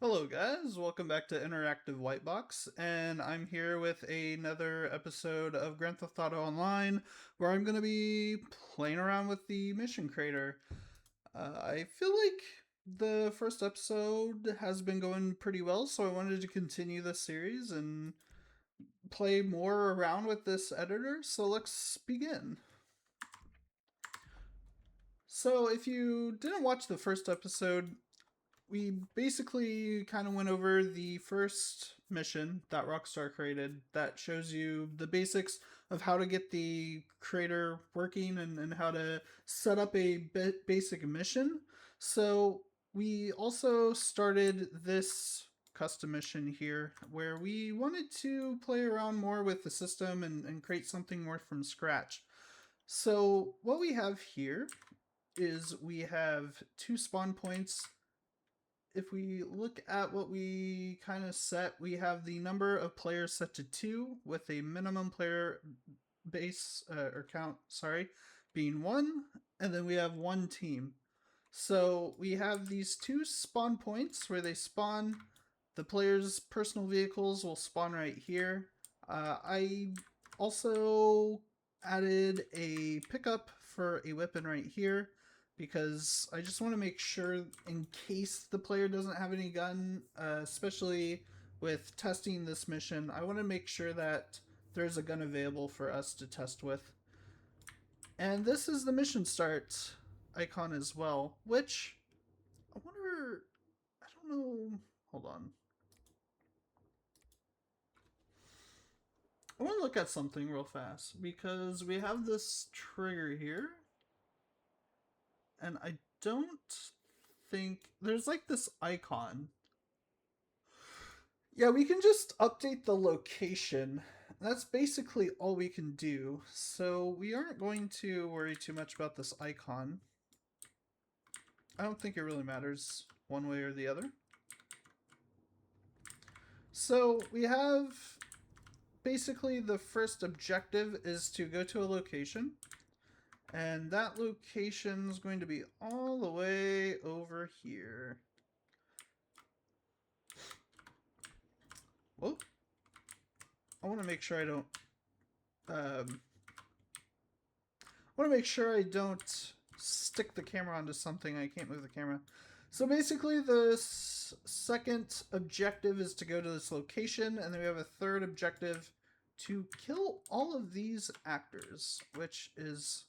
Hello guys, welcome back to Interactive Whitebox, and I'm here with another episode of Grand Theft Auto Online, where I'm going to be playing around with the mission creator. I feel like the first episode has been going pretty well, so I wanted to continue this series and play more around with this editor, so let's begin. So if you didn't watch the first episode, we basically kind of went over the first mission that Rockstar created that shows you the basics of how to get the creator working and how to set up a basic mission. So we also started this custom mission here where we wanted to play around more with the system and create something more from scratch. So what we have here is we have two spawn points. If we look at what we kind of set, we have the number of players set to 2 with a minimum player base or count, sorry, being 1, and then we have 1 team. So we have these two spawn points where they spawn. The players' personal vehicles will spawn right here. I also added a pickup for a weapon right here, because I just want to make sure in case the player doesn't have any gun, especially with testing this mission, I want to make sure that there's a gun available for us to test with. And this is the mission start icon as well, which I wonder, I don't know, hold on. I want to look at something real fast because we have this trigger here. And I don't think there's like this icon. Yeah, we can just update the location. That's basically all we can do. So we aren't going to worry too much about this icon. I don't think it really matters one way or the other. So we have basically the first objective is to go to a location. And that location is going to be all the way over here. Whoa. I want to make sure I don't... I want to make sure I don't stick the camera onto something. I can't move the camera. So basically the second objective is to go to this location, and then we have a third objective to kill all of these actors, which is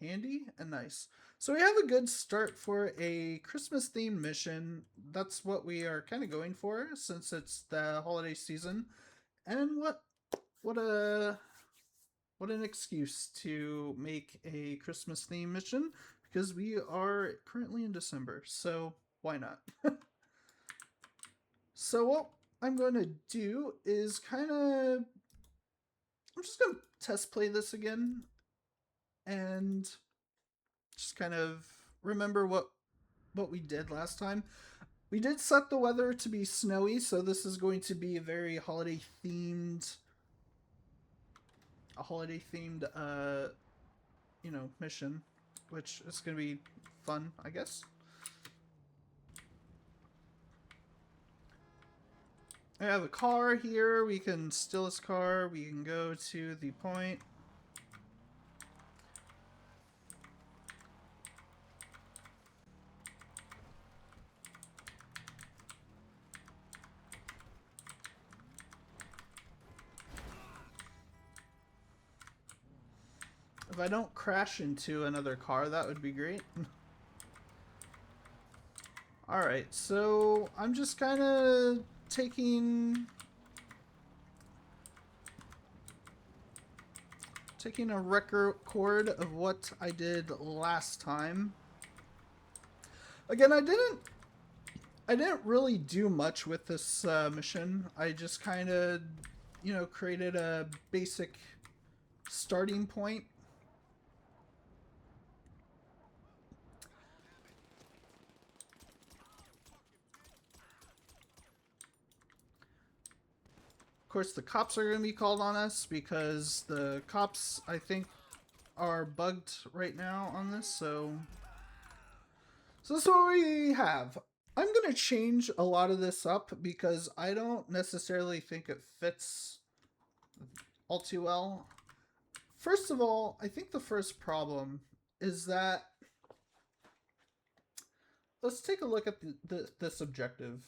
handy and nice. So we have a good start for a Christmas themed mission. That's what we are kind of going for since it's the holiday season. And what an excuse to make a Christmas themed mission, because we are currently in December, so why not? So what I'm going to do is I'm just going to test play this again and just kind of remember what we did last time. We did set the weather to be snowy, so this is going to be a very holiday themed mission, which is going to be fun, I guess. I have a car here. We can steal this car. We can go to the point. If I don't crash into another car, that would be great. Alright, so I'm just kind of taking a record of what I did last time. Again, I didn't really do much with this mission. I just kind of, created a basic starting point. Of course, the cops are going to be called on us because the cops, I think, are bugged right now on this. So this is what we have. I'm going to change a lot of this up because I don't necessarily think it fits all too well. First of all, I think the first problem is that let's take a look at this objective.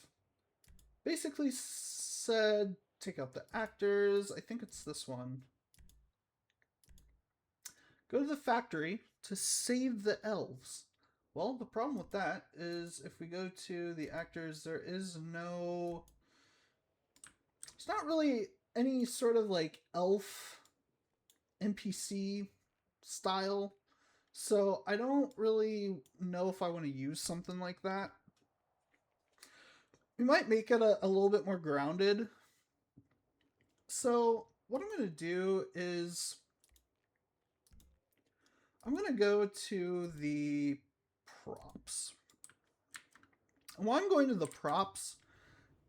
Basically said take out the actors. I think it's this one. Go to the factory to save the elves. Well, the problem with that is if we go to the actors, there is no. It's not really any sort of like elf NPC style. So I don't really know if I want to use something like that. We might make it a little bit more grounded. So what I'm going to do is I'm going to go to the props. And why I'm going to the props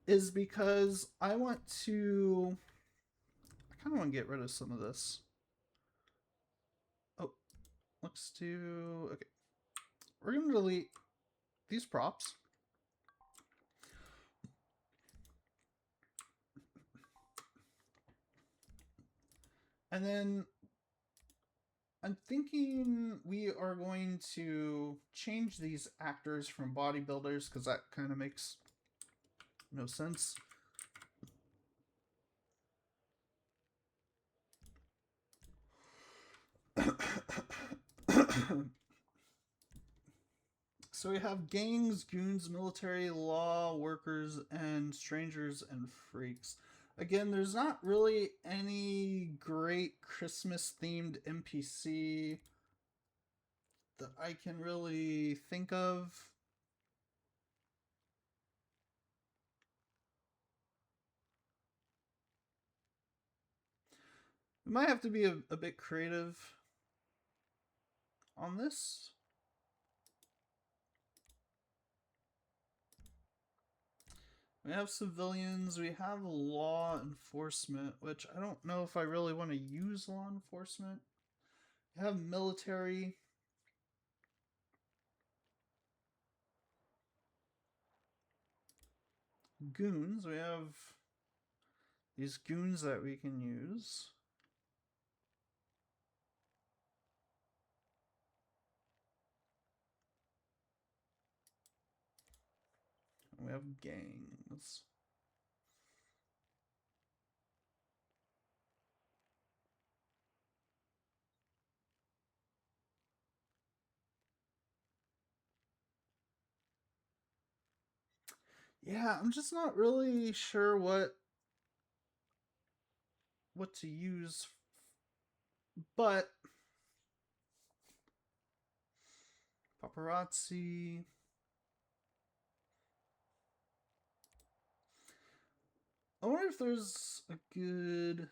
is because I want to. I kind of want to get rid of some of this. Oh, let's do. Okay. We're going to delete these props. And then I'm thinking we are going to change these actors from bodybuilders because that kind of makes no sense. So we have gangs, goons, military, law workers, and strangers and freaks. Again, there's not really any great Christmas themed NPC that I can really think of. We might have to be a bit creative on this. We have civilians, we have law enforcement, which I don't know if I really want to use law enforcement. We have military. Goons, we have these goons that we can use. We have gangs. Yeah, I'm just not really sure what to use, but paparazzi. I wonder if there's a good.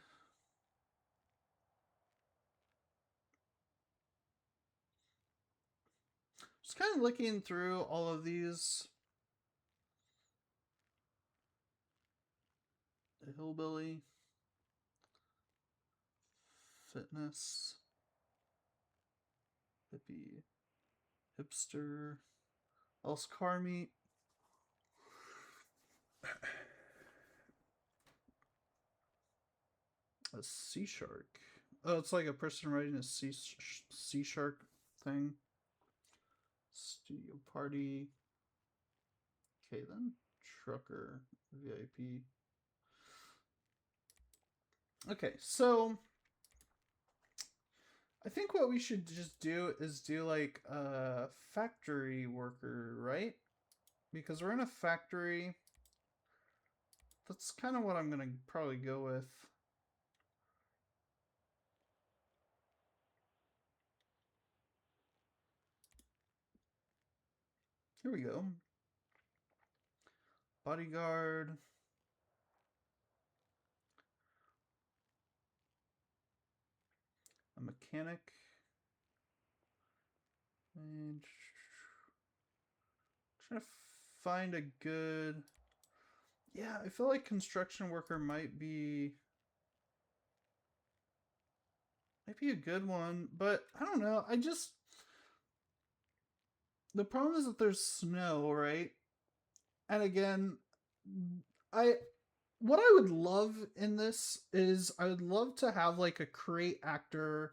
Just kind of looking through all of these. A hillbilly. Fitness. Hippie. Hipster. Else car meet. A sea shark. Oh, it's like a person riding a sea shark thing. Studio party. Okay then. Trucker. VIP. Okay, so I think what we should just do is do like a factory worker, right? Because we're in a factory. That's kind of what I'm gonna probably go with. Here we go. Bodyguard. A mechanic. And trying to find a good. Yeah, I feel like construction worker might be a good one, but I don't know. The problem is that there's snow, right? And again, I what I would love in this is I would love to have like a create actor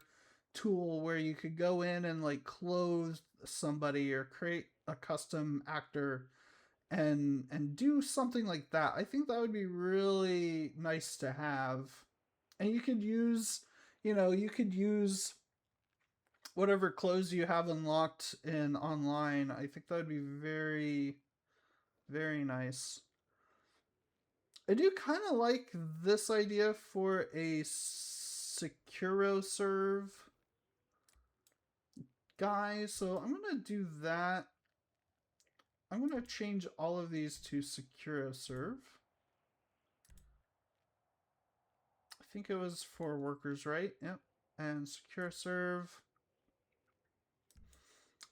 tool where you could go in and like close somebody or create a custom actor and do something like that. I think that would be really nice to have. And you could use, you could use whatever clothes you have unlocked in online. I think that would be very, very nice. I do kind of like this idea for a SecuroServe guy, so I'm going to do that. I'm going to change all of these to SecuroServe. I think it was for workers, right? Yep. And SecuroServe.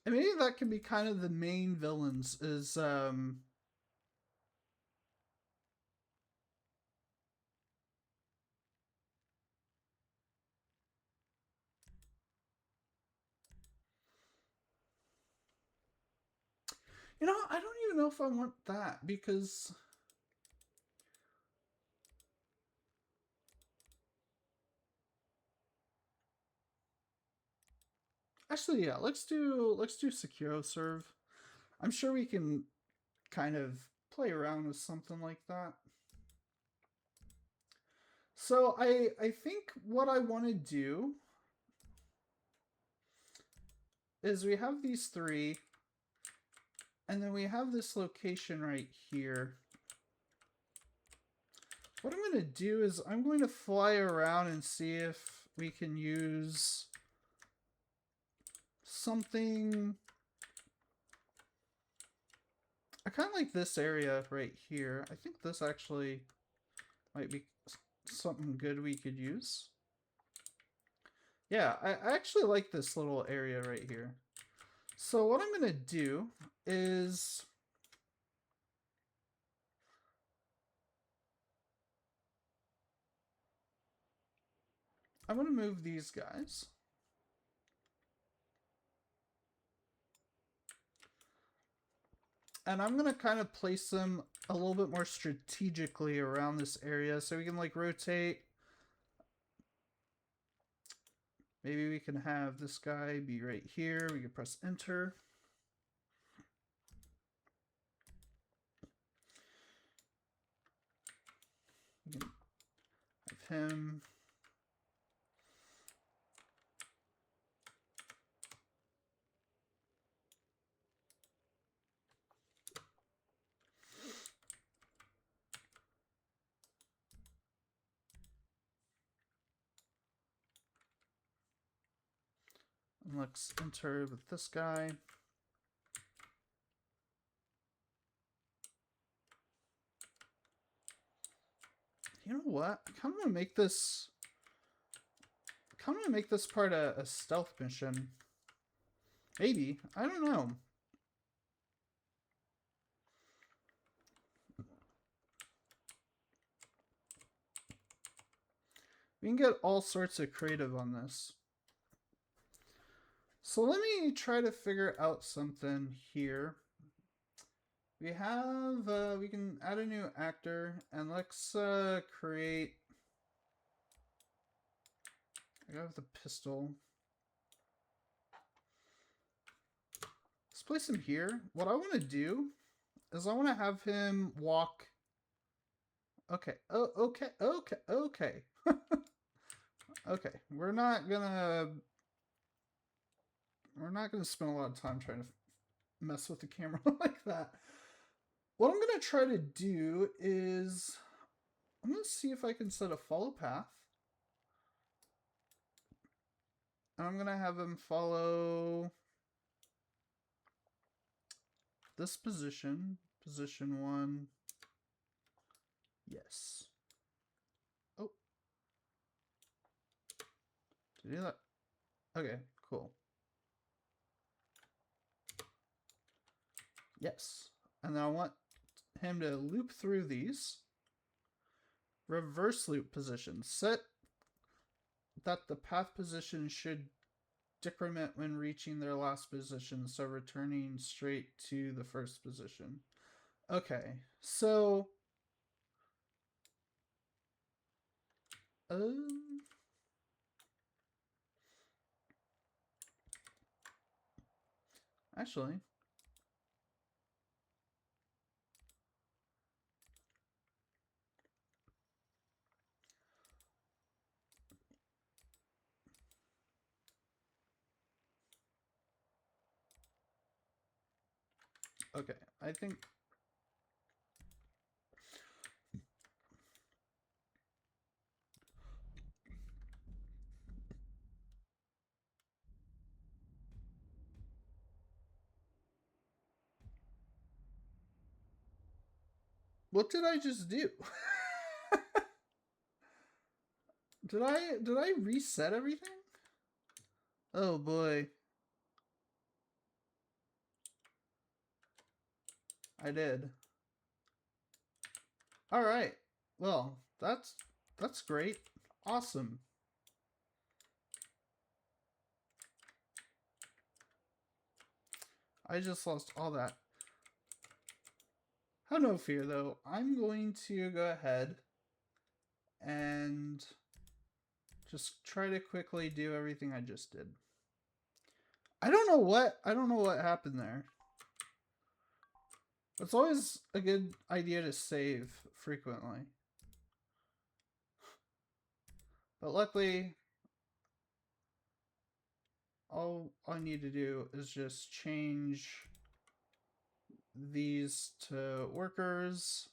And maybe that can be kind of the main villains is I don't even know if I want that because actually, yeah, let's do SecuroServe. I'm sure we can kind of play around with something like that. So I think what I want to do is we have these three, and then we have this location right here. What I'm going to do is I'm going to fly around and see if we can use something. I kind of like this area right here. I think this actually might be something good we could use. Yeah, I actually like this little area right here. So what I'm going to do is I'm going to move these guys. And I'm going to kind of place them a little bit more strategically around this area so we can like rotate. Maybe we can have this guy be right here. We can press enter. We can have him. And let's enter with this guy. You know what? I kind of want to make this. Part a stealth mission. Maybe. I don't know. We can get all sorts of creative on this. So let me try to figure out something here. We have, we can add a new actor and let's create, I got the pistol. Let's place him here. What I want to do is I want to have him walk. Okay. Oh, okay. Okay. Okay. Okay. We're not gonna spend a lot of time trying to mess with the camera like that. What I'm gonna try to do is I'm gonna see if I can set a follow path. And I'm gonna have him follow this position, position 1. Yes. Oh. Did you do that? Okay, cool. Yes. And then I want him to loop through these. Reverse loop position. Set that the path position should decrement when reaching their last position, so returning straight to the first position. Okay, so actually, okay, I think. What did I just do? Did I reset everything? Oh boy. I did. All right. Well, that's great. Awesome. I just lost all that. Have no fear though. I'm going to go ahead and just try to quickly do everything I just did. I don't know what happened there. It's always a good idea to save frequently. But luckily, all I need to do is just change these to workers,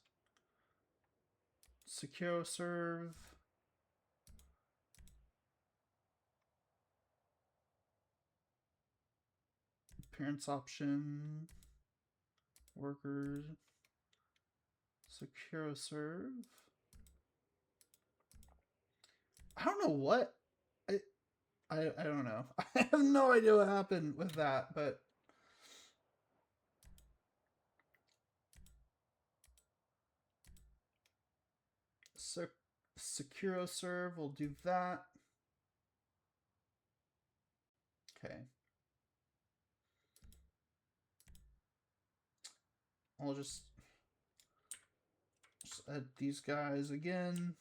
secure serve, appearance option, workers, secure serve. I don't know what I don't know. I have no idea what happened with that, but secure serve will do that. Okay. I'll just add these guys again.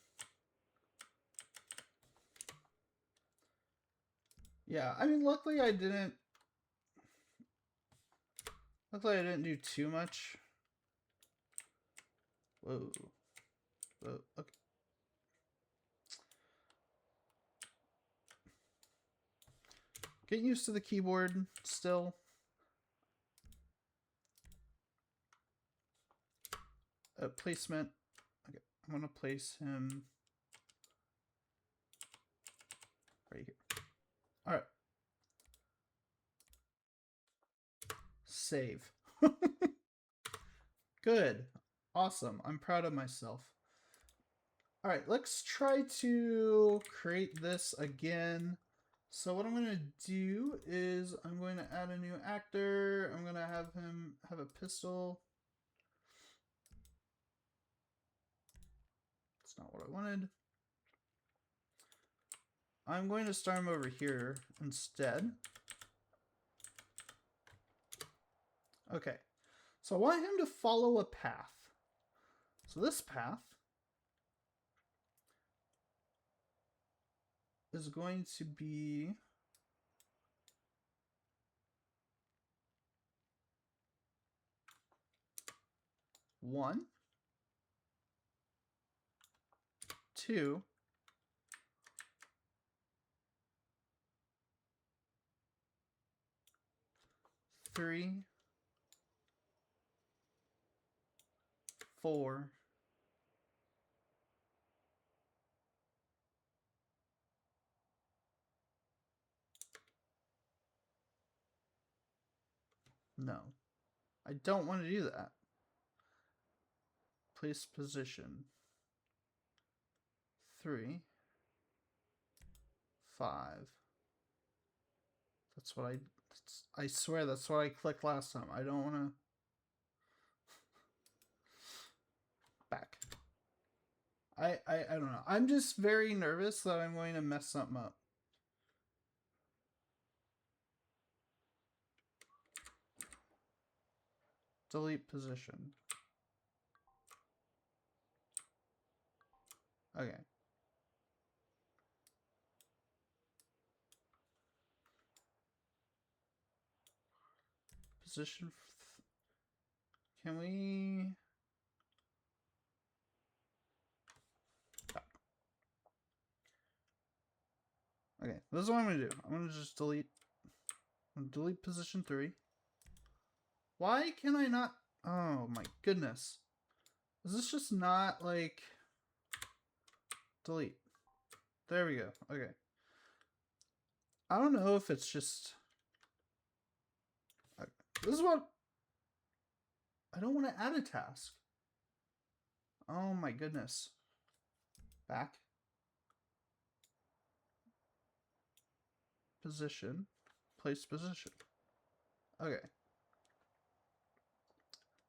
Yeah, I mean, luckily I didn't do too much. Whoa. Whoa, okay. Getting used to the keyboard still. Placement. Okay, I'm gonna place him right here. All right. Save. Good. Awesome. I'm proud of myself. All right, let's try to create this again. So what I'm going to do is I'm going to add a new actor. I'm going to have him have a pistol. That's not what I wanted. I'm going to start him over here instead. Okay, so I want him to follow a path. So this path is going to be one, two, three, 4, no, I don't want to do that. Place position 3, 5. That's what I swear that's what I clicked last time. I don't want to back. I don't know. I'm just very nervous that I'm going to mess something up. Delete position. Okay. Position. Can we? Okay, this is what I'm gonna do. I'm gonna just delete position 3. Why can I not? Oh my goodness. Is this just not like delete? There we go. Okay. I don't know if it's just. Okay. This is what. I don't want to add a task. Oh my goodness. Back. Position. Place position. Okay.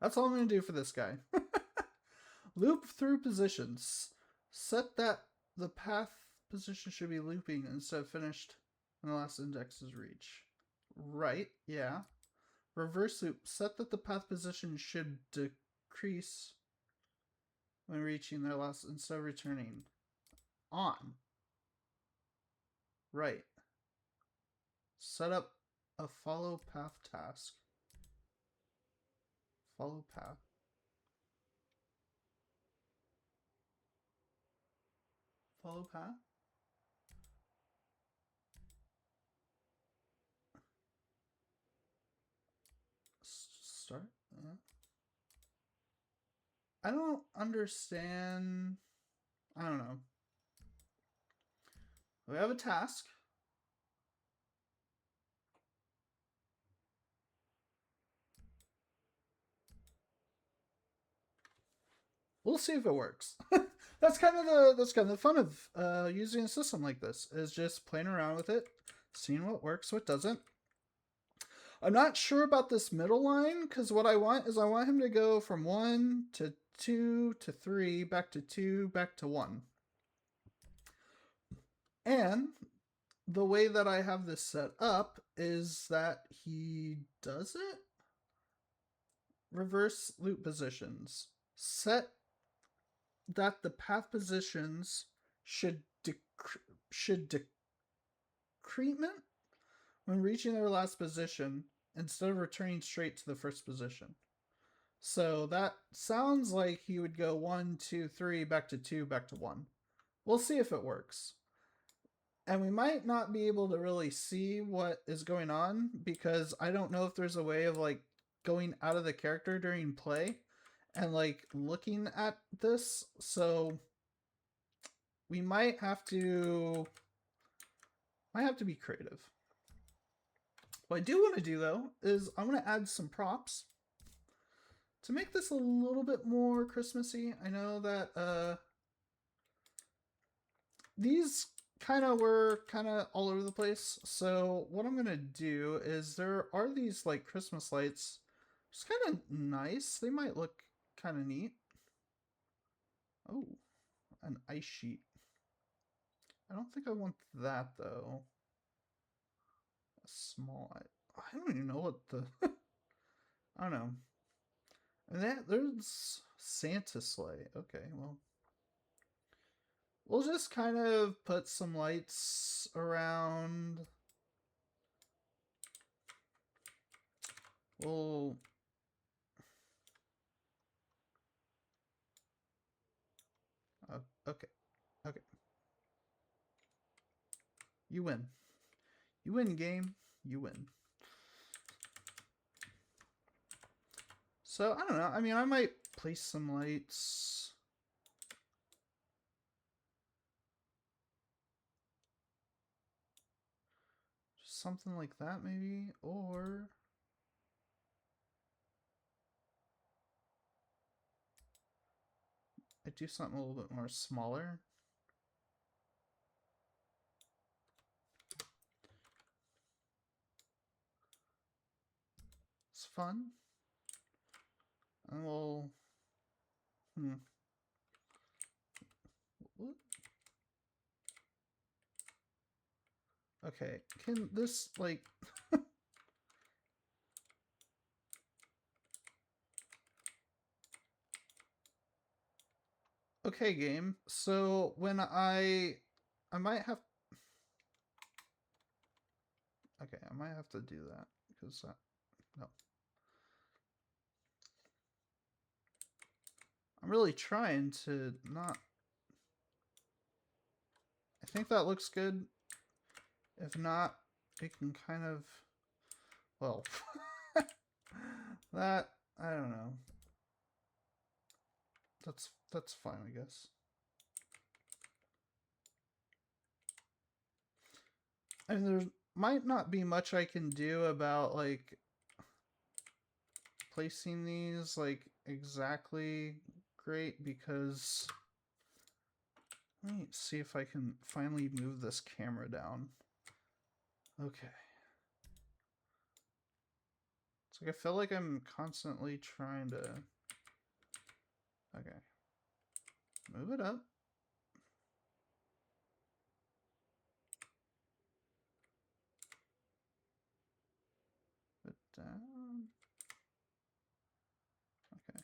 That's all I'm going to do for this guy. Loop through positions. Set that the path position should be looping instead of finished when the last index is reached. Right, yeah. Reverse loop. Set that the path position should decrease when reaching their last instead of returning. On. Right. Set up a follow path task. Follow path. Follow path? Start? I don't understand. I don't know. We have a task. We'll see if it works. That's kind of the fun of using a system like this, is just playing around with it, seeing what works, what doesn't. I'm not sure about this middle line, because what I want is I want him to go from 1 to 2 to 3, back to 2, back to 1. And the way that I have this set up is that he does it. Reverse loop positions. Set that the path positions should decrement when reaching their last position instead of returning straight to the first position. So that sounds like he would go 1, 2, 3, back to 2, back to 1. We'll see if it works. And we might not be able to really see what is going on because I don't know if there's a way of like going out of the character during play and like looking at this. So we might have to be creative. What I do want to do though is I'm going to add some props to make this a little bit more Christmassy. I know that these were kind of all over the place. So what I'm going to do is there are these like Christmas lights. It's kind of nice. They might look kind of neat. Oh, an ice sheet. I don't think I want that though. A small. I don't even know what the. I don't know. And there's Santa sleigh. Okay, well, we'll just kind of put some lights around. We'll. Okay. Okay. You win. You win, game. You win. So, I don't know. I mean, I might place some lights. Just something like that, maybe. Or I do something a little bit more smaller. It's fun. And we'll... What? Okay, can this, like... Okay, game. So when I might have... Okay, I might have to do that because no. I'm really trying to not... I think that looks good. If not, it can kind of... Well, that... I don't know. That's fine, I guess. And there might not be much I can do about, like, placing these, like, exactly great, because... Let me see if I can finally move this camera down. Okay. It's like I feel like I'm constantly trying to... Okay. Move it up. Put it down. Okay.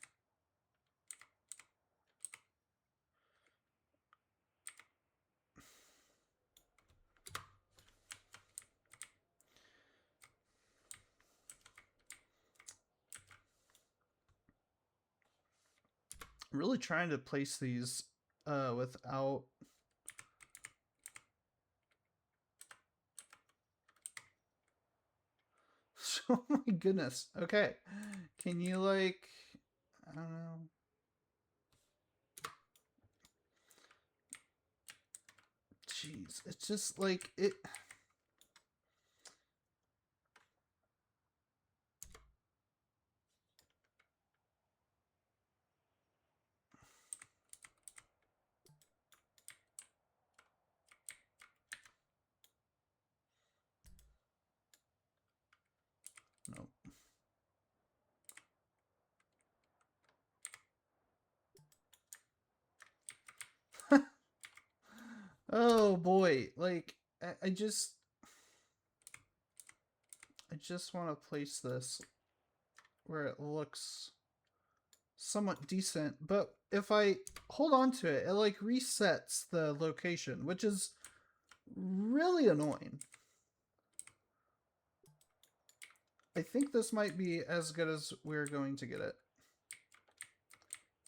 I'm really trying to place these without... Oh my goodness. Okay. Can you, like... I don't know. Jeez. It's just like... it... Nope. Oh boy. Like, I just want to place this where it looks somewhat decent, but if I hold on to it, it like resets the location, which is really annoying. I think this might be as good as we're going to get it.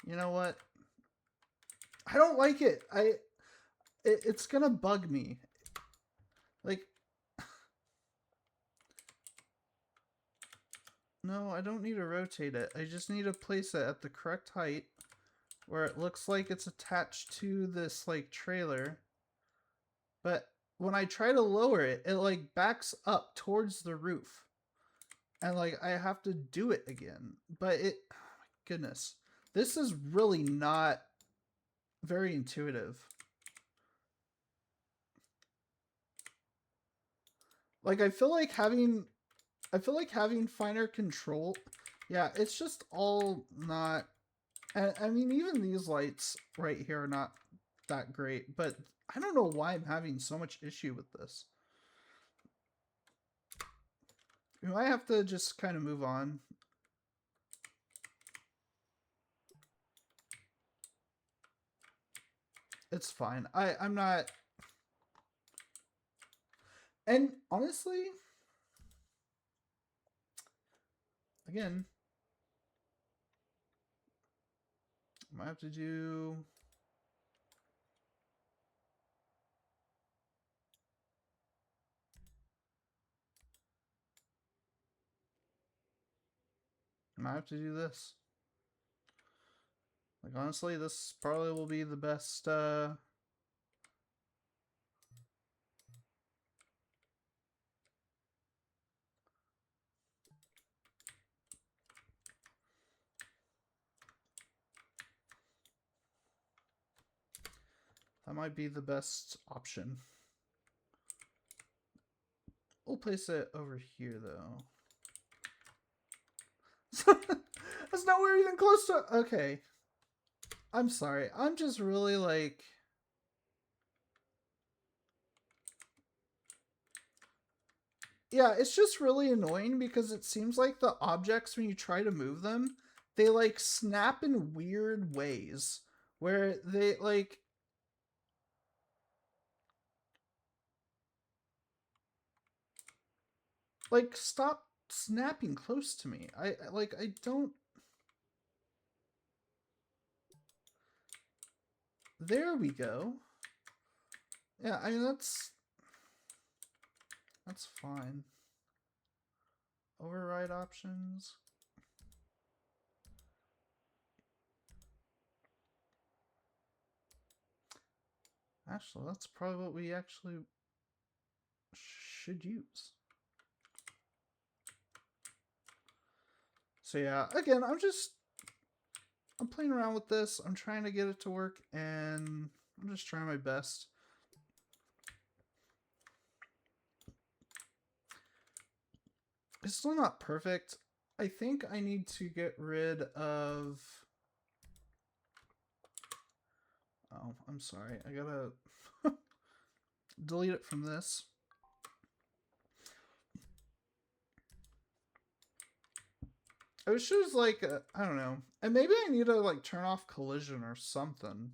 You know what? I don't like it. It's gonna bug me. Like, no, I don't need to rotate it. I just need to place it at the correct height where it looks like it's attached to this, like, trailer. But when I try to lower it, it, like, backs up towards the roof. And, like, I have to do it again. But it... Oh, my goodness. This is really not very intuitive. Like, I feel like having finer control... Yeah, it's just all not... I mean, even these lights right here are not that great, but I don't know why I'm having so much issue with this. You might have to just kind of move on. It's fine. I'm not... And honestly, again, I might have to do... I might have to do this. Like, honestly, this probably will be the best, That might be the best option. We'll place it over here, though. That's nowhere even close to... Okay. I'm sorry. I'm just really, like... Yeah, it's just really annoying because it seems like the objects, when you try to move them, they, like, snap in weird ways. where they like stop snapping close to me. I don't. There we go. Yeah, I mean that's fine. Override options. Actually, that's probably what we actually should use. So yeah, again, I'm playing around with this. I'm trying to get it to work, and I'm just trying my best. It's still not perfect. I think I need to get rid of... Oh, I'm sorry. I gotta delete it from this. It was just like, I don't know. And maybe I need to like turn off collision or something.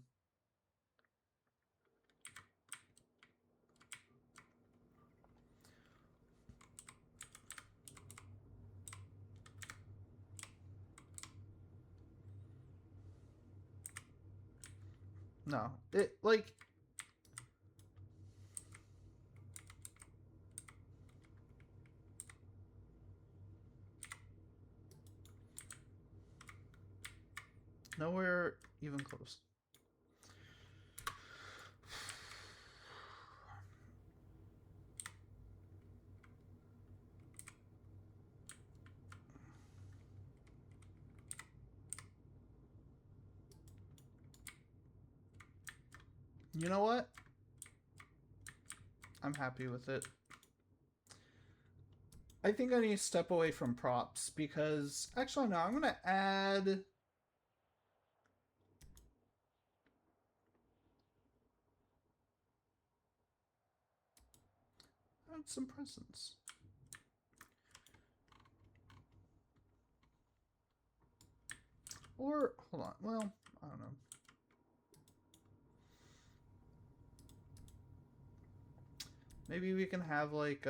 No, it like... Nowhere even close. You know what? I'm happy with it. I think I need to step away from props because... Actually, no, I'm going to add some presents. Or, hold on, well, I don't know. Maybe we can have like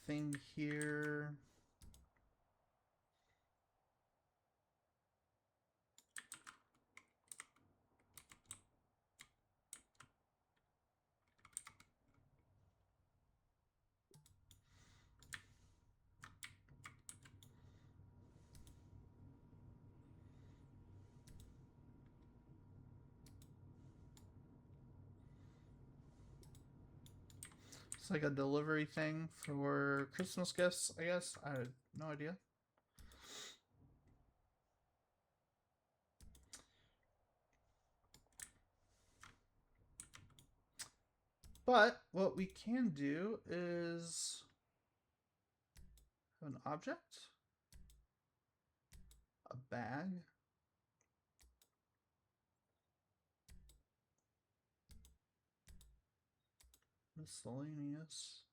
thing here. It's like a delivery thing for Christmas gifts, I guess. I have no idea. But what we can do is have an object, a bag, miscellaneous,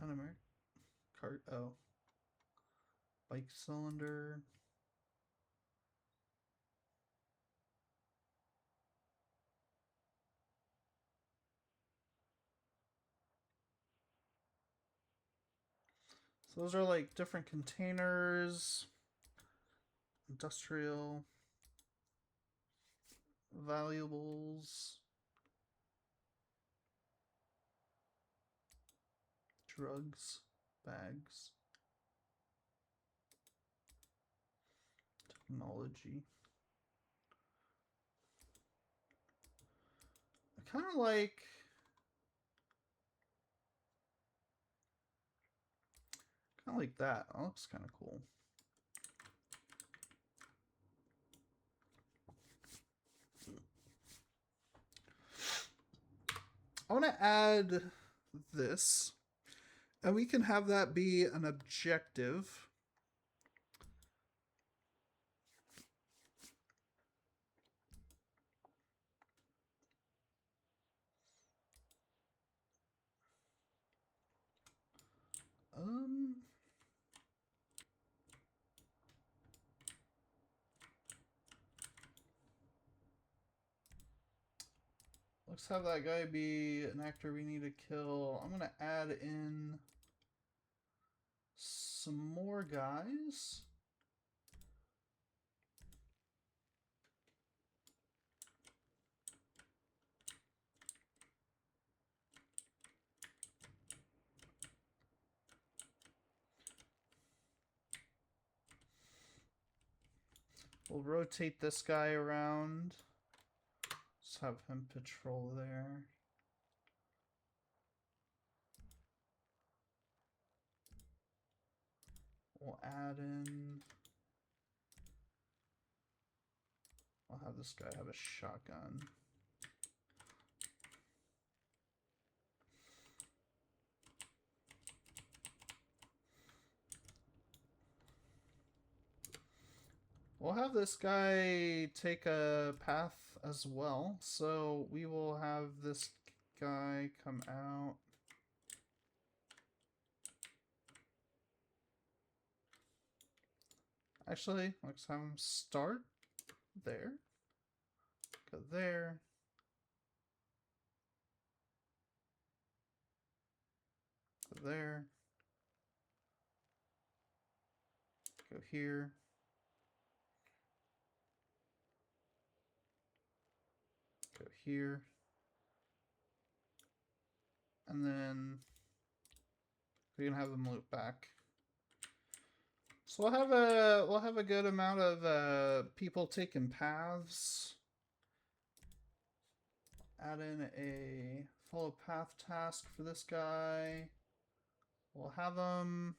unmarked cart. Oh, bike cylinder. So those are like different containers, industrial, valuables, drugs, bags, technology. I kind of like that. That looks kind of cool. I want to add this, and we can have that be an objective. Let's have that guy be an actor we need to kill. I'm gonna add in some more guys. We'll rotate this guy around. Let's have him patrol there. We'll add in... I'll have this guy have a shotgun. We'll have this guy take a path as well. So we will have this guy come out. Actually, let's have him start there. Go there. Go there. Go here. Go here. And then we can have them loop back. So we'll have a good amount of people taking paths. Add in a follow path task for this guy. We'll have him.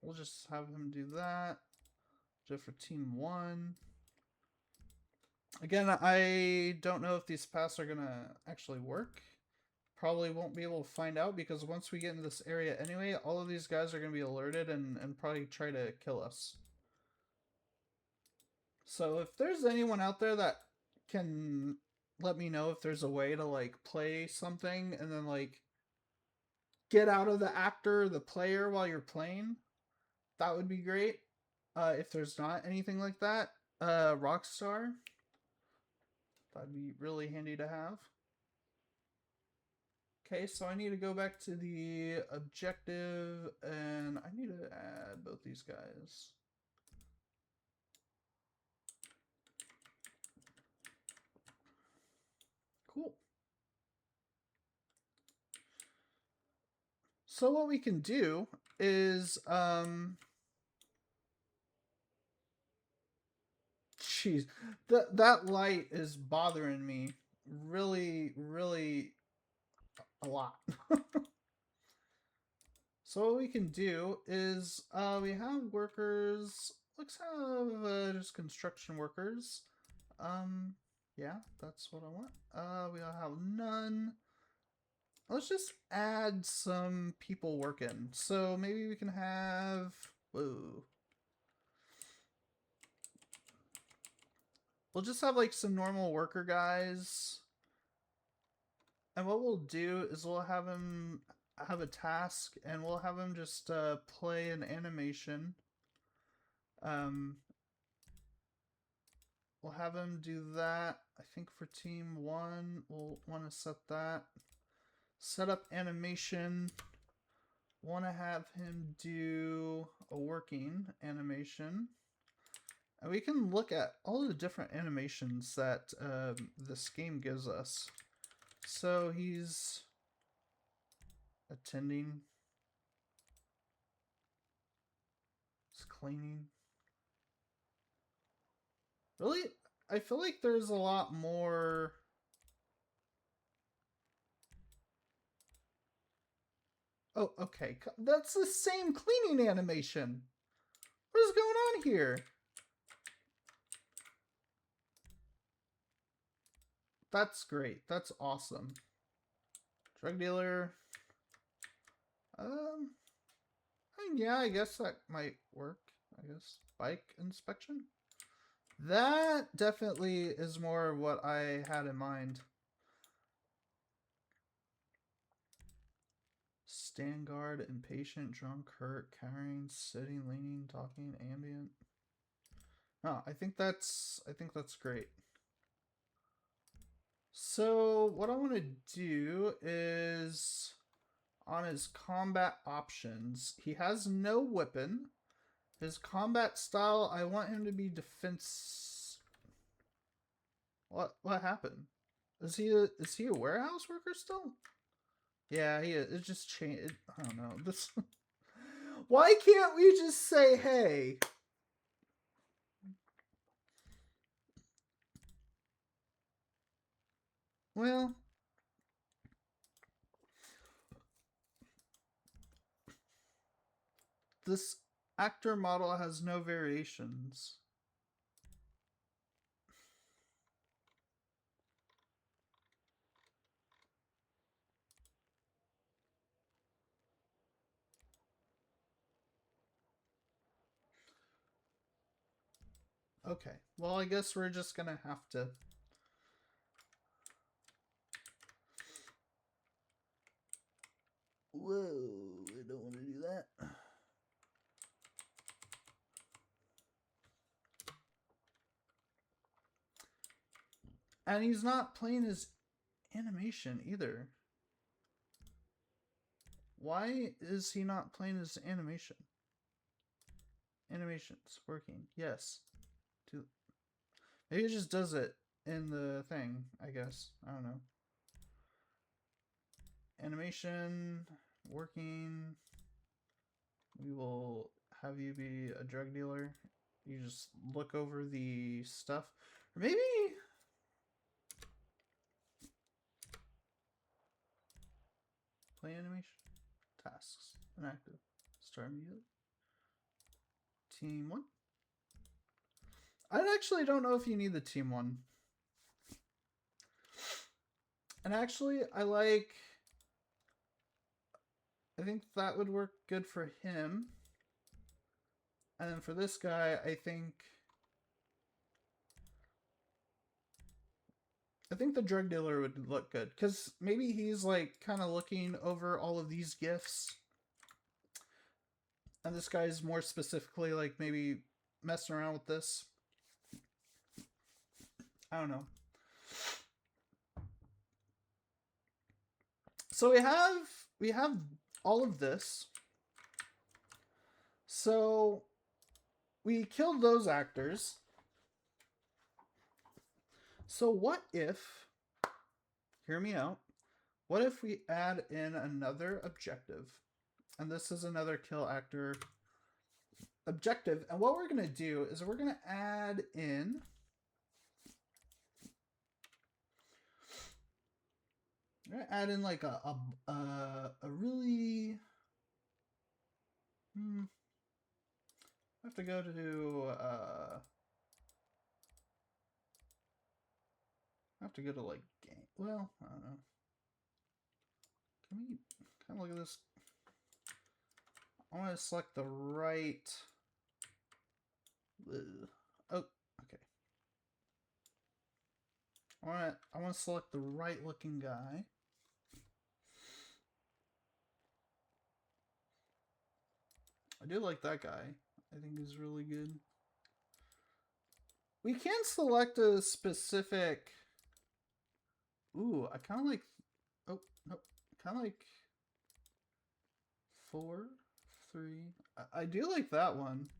We'll just have him do that. Just for team 1. Again, I don't know if these paths are gonna actually work. Probably won't be able to find out because once we get into this area anyway, all of these guys are gonna be alerted and probably try to kill us. So if there's anyone out there that can let me know if there's a way to like play something and then like get out of the actor, the player while you're playing, that would be great. If there's not anything like that, Rockstar, that'd be really handy to have. Okay, so I need to go back to the objective and I need to add both these guys. Cool. So what we can do is, jeez, that light is bothering me really, really a lot. So what we can do is, we have workers. Let's have just construction workers. Yeah, that's what I want. We'll have none. Let's just add some people working. So maybe we can have... Whoa. We'll just have like some normal worker guys. And what we'll do is we'll have him have a task and we'll have him just play an animation. We'll have him do that. I think for team 1, we'll want to set that. Set up animation. Want to have him do a working animation. And we can look at all the different animations that this game gives us. So he's attending. He's cleaning. Really? I feel like there's a lot more... Oh, okay. That's the same cleaning animation. What is going on here? That's great. That's awesome. Drug dealer. I mean, yeah, I guess that might work. I guess. Bike inspection. That definitely is more what I had in mind. Stand guard, impatient, drunk, hurt, carrying, sitting, leaning, talking, ambient. Oh, I think that's great. So what I want to do is on his combat options, he has no weapon. His combat style, I want him to be defense. What happened? Is he a warehouse worker still? Yeah, he is. It just changed. I don't know. This. Why can't we just say hey? Well, this actor model has no variations. Okay, well, I guess we're just gonna have to. Whoa, I don't want to do that. And he's not playing his animation either. Why is he not playing his animation? Animations working. Yes. Maybe it just does it in the thing, I guess. I don't know. Animation working. We will have you be a drug dealer. You just look over the stuff. Or maybe play animation. Tasks. Inactive. Start immediately. Team 1. I actually don't know if you need the team 1. And actually, I think that would work good for him. And then for this guy, I think the drug dealer would look good. Because maybe he's like kind of looking over all of these gifts. And this guy's more specifically like maybe messing around with this. I don't know. So we have all of this. So we killed those actors. So what if, hear me out, what if we add in another objective? And this is another kill actor objective. And what we're going to do is we're going to add in like a really I have to go to like game. Well, I don't know. Can we kind of look at this? I want to select the right. Oh, okay. I want to select the right looking guy. I do like that guy. I think he's really good. We can select a specific. Ooh, I kind of like. Oh no, kind of like 4, 3. I do like that one.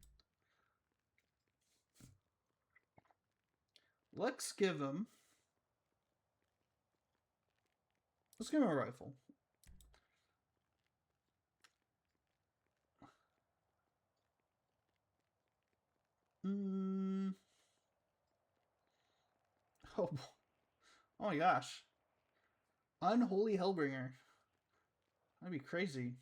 Let's give him. Let's give him a rifle. Oh, oh my gosh. Unholy Hellbringer. That'd be crazy.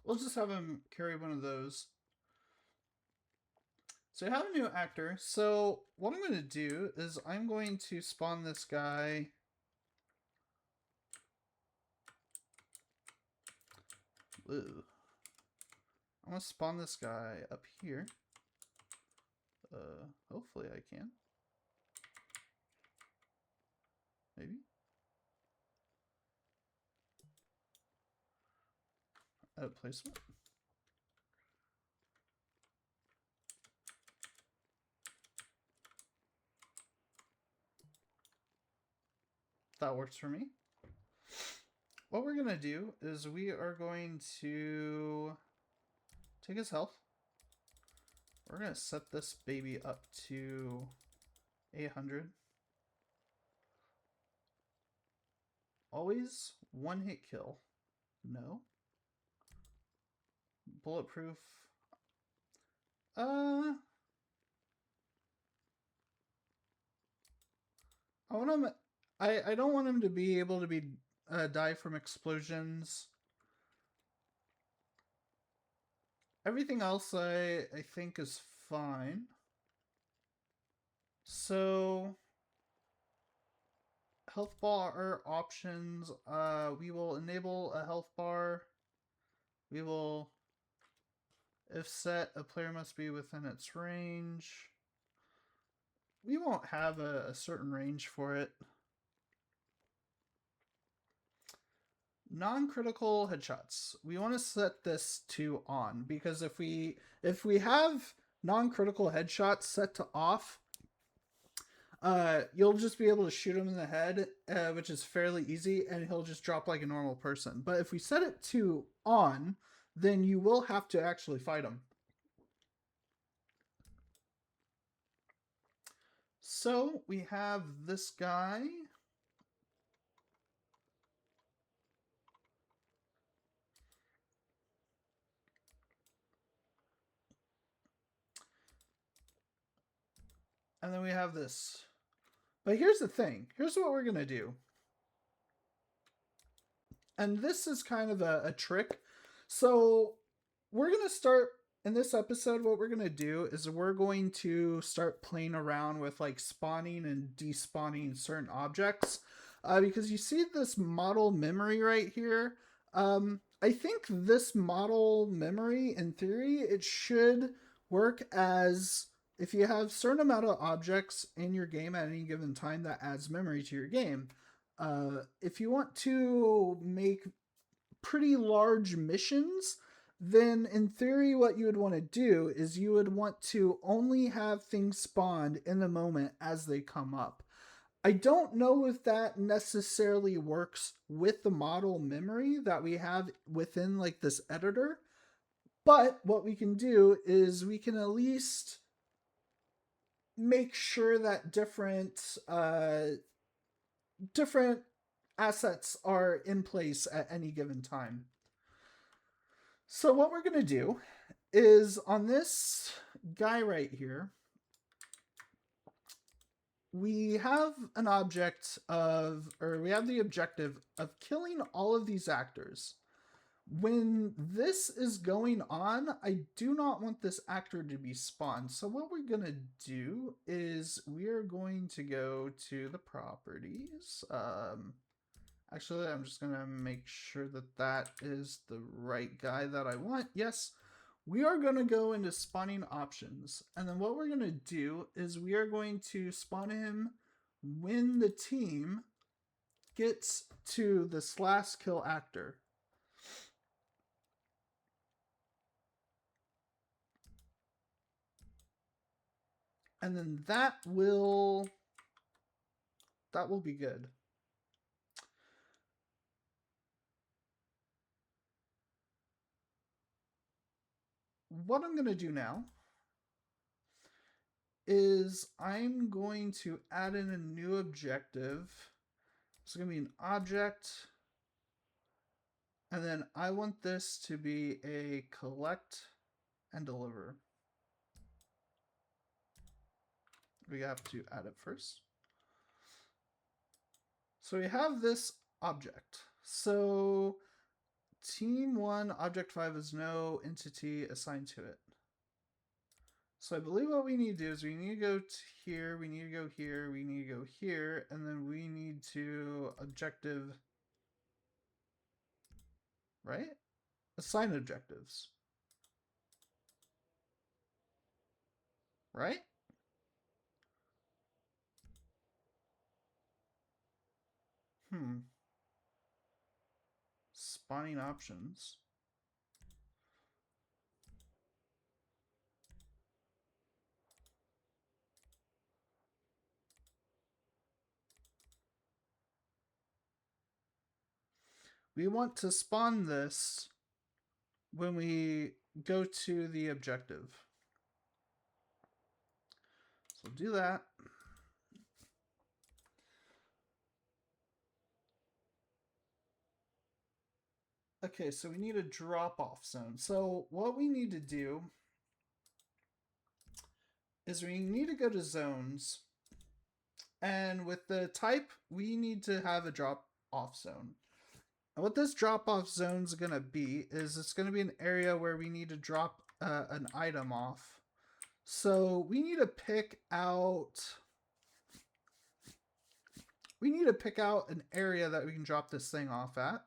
We'll just have him carry one of those. So we have a new actor. So what I'm going to do is I'm going to spawn this guy. Ooh. I'm going to spawn this guy up here. Hopefully I can. Maybe. Edit placement. That works for me. What we're going to do is we are going to take his health. We're going to set this baby up to 800. Always one hit kill. No. Bulletproof. I want him. I don't want him to be able to be die from explosions. Everything else I think is fine. So health bar options. We will enable a health bar. We will, if set, a player must be within its range. We won't have a certain range for it. Non-critical headshots. We want to set this to on because if we have non-critical headshots set to off, you'll just be able to shoot him in the head, which is fairly easy, and he'll just drop like a normal person. But if we set it to on, then you will have to actually fight him. So we have this guy. And then we have this. But here's the thing. Here's what we're going to do. And this is kind of a trick. So we're going to start in this episode. What we're going to do is we're going to start playing around with like spawning and despawning certain objects. Because you see this model memory right here. I think this model memory, in theory, it should work as if you have a certain amount of objects in your game at any given time, that adds memory to your game. If you want to make pretty large missions, then in theory what you would want to do is you would want to only have things spawned in the moment as they come up. I don't know if that necessarily works with the model memory that we have within like this editor, but what we can do is we can at least make sure that different assets are in place at any given time. So what we're going to do is on this guy right here, we have an object of, or we have the objective of killing all of these actors. When this is going on, I do not want this actor to be spawned. So what we're going to do is we are going to go to the properties. Actually, I'm just going to make sure that that is the right guy that I want. Yes, we are going to go into spawning options. And then what we're going to do is we are going to spawn him when the team gets to this last kill actor. And then that will be good. What I'm going to do now is I'm going to add in a new objective. It's going to be an object. And then I want this to be a collect and deliver. We have to add it first. So we have this object. So team 1, object 5 is no entity assigned to it. So I believe what we need to do is we need to go to here, we need to go here, we need to go here, and then we need to objective, right? Assign objectives. Right? Spawning options. we want to spawn this when we go to the objective. So do that. Okay, so we need a drop-off zone. So what we need to do is we need to go to zones, and with the type, we need to have a drop-off zone. And what this drop-off zone is going to be is it's going to be an area where we need to drop an item off. So we need to pick out an area that we can drop this thing off at.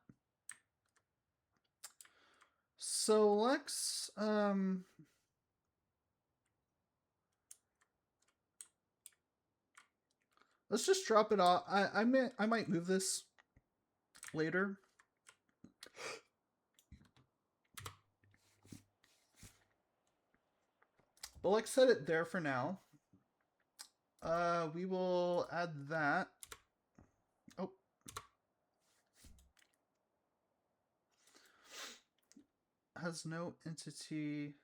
So let's just drop it off. I might move this later. But let's set it there for now. We will add that. Oh. Has no entity.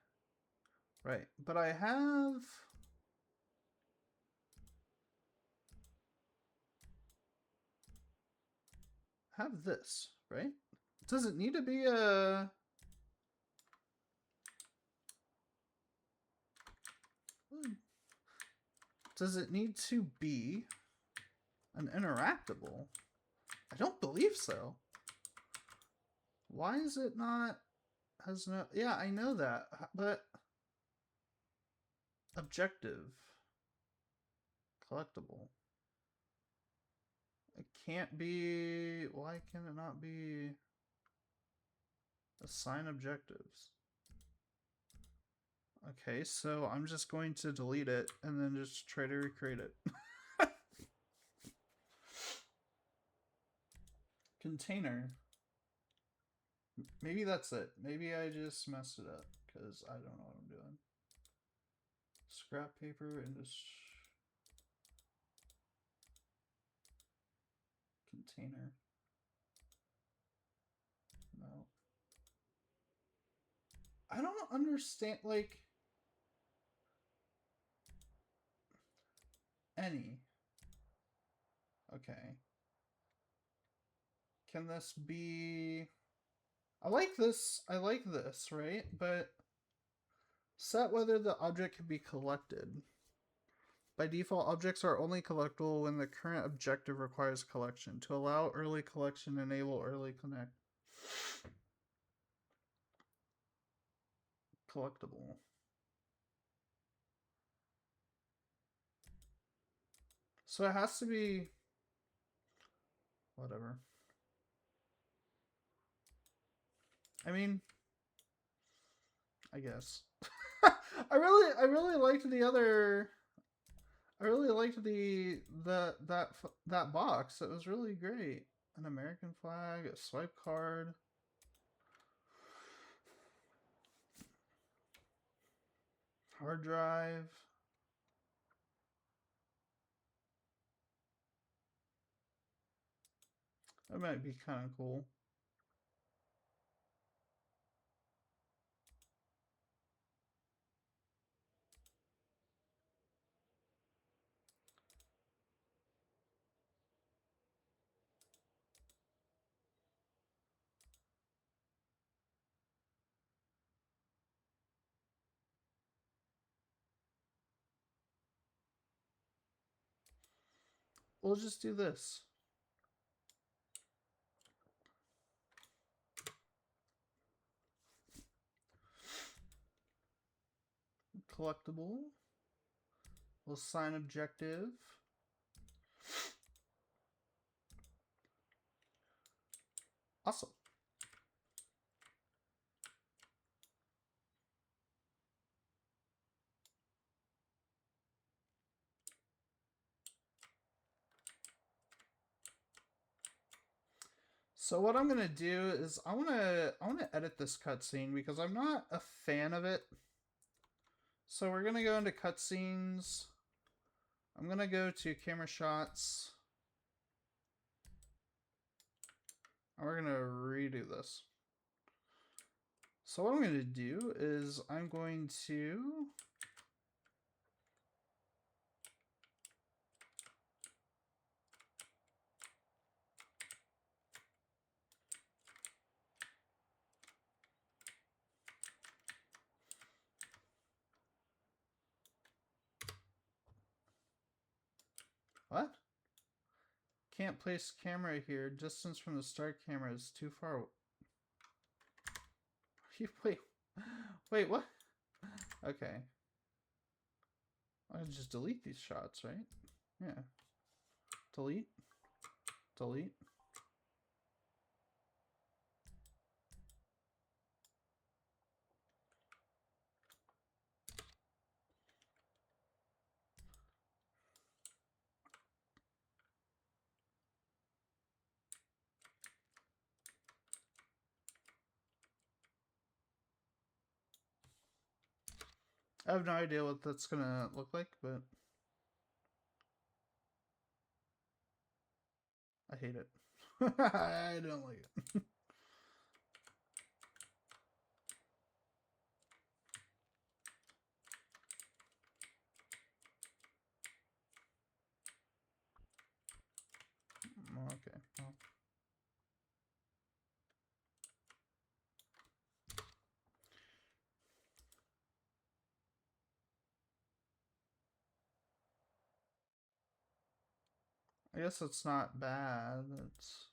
Right. But I have this, right? Does it need to be a... Does it need to be an interactable? I don't believe so. Why is it not... Has no... Yeah, I know that, but... Objective. Collectible. It can't be... Why can it not be... Assign objectives? Okay, so I'm just going to delete it and then just try to recreate it. Container. Maybe that's it. Maybe I just messed it up because I don't know what I'm doing. Scrap paper and just container. No. I don't understand, like, any. Okay. Can this be... I like this, right? But set whether the object can be collected. By default, objects are only collectible when the current objective requires collection. To allow early collection, enable early connect. Collectible. So it has to be... Whatever. I mean... I guess. I really liked the other... I really liked that box. It was really great. An American flag, a swipe card. Hard drive. That might be kind of cool. We'll just do this. Collectible. We'll assign objective. Awesome. So what I'm gonna do is I wanna edit this cutscene because I'm not a fan of it. So we're gonna go into cutscenes. I'm gonna go to camera shots. And we're gonna redo this. So what I'm gonna do is I'm going to what? Can't place camera here. Distance from the start camera is too far. Wait, what? Okay. I can just delete these shots, right? Yeah. Delete. Delete. I have no idea what that's gonna look like, but I hate it. I don't like it. Okay. Well. I guess it's not bad. It's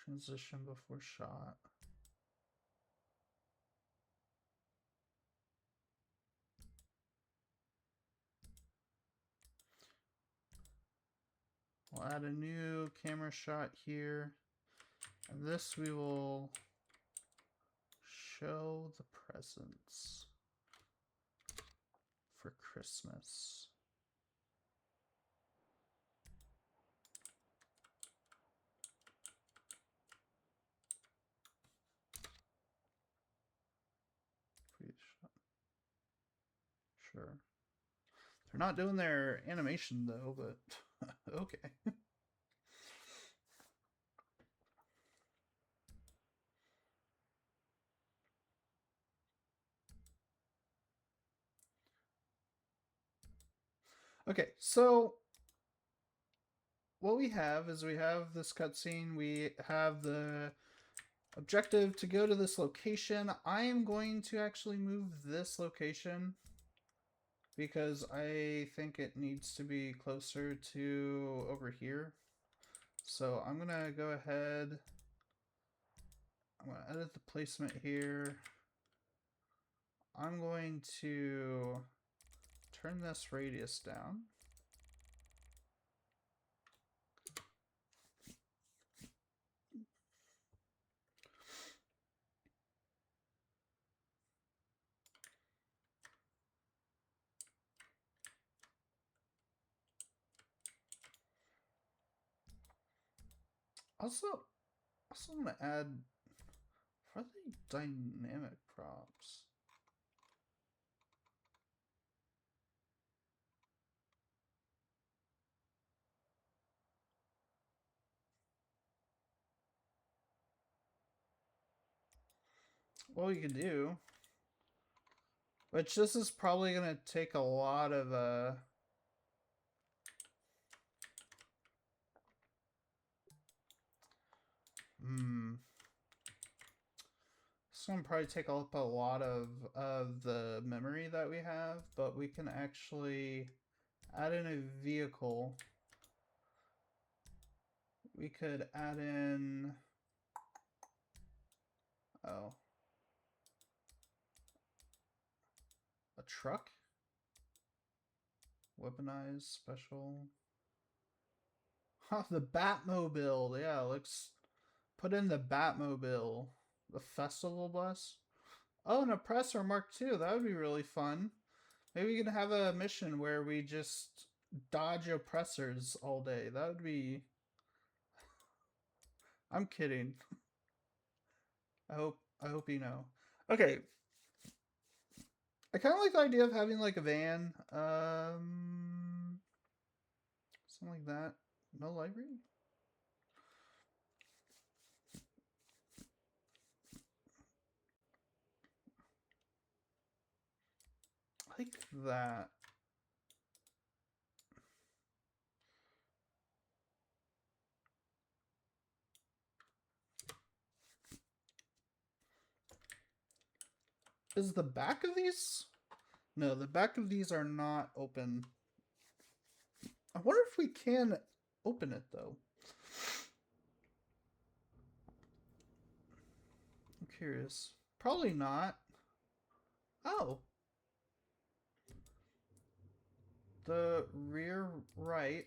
transition before shot. We'll add a new camera shot here. And this we will show the presents for Christmas. Sure. They're not doing their animation though, but okay. Okay, so what we have is we have this cutscene. We have the objective to go to this location. I am going to actually move this location because I think it needs to be closer to over here. So I'm gonna go ahead. I'm gonna edit the placement here. I'm going to turn this radius down. Also I'm gonna add for the dynamic props. What we can do, which this is probably gonna take a lot of it's gonna probably take up a lot of the memory that we have, but we can actually add in a vehicle. We could add in a truck, weaponized special. The Batmobile, yeah, let's put in the Batmobile, the festival bus. Oh, an oppressor Mark II, that would be really fun. Maybe we can have a mission where we just dodge oppressors all day. That would be... I'm kidding. I hope you know. Okay. I kind of like the idea of having like a van. Something like that. No library? Like that. Is the back of these? No, the back of these are not open. I wonder if we can open it though. I'm curious. Probably not. Oh. The rear right.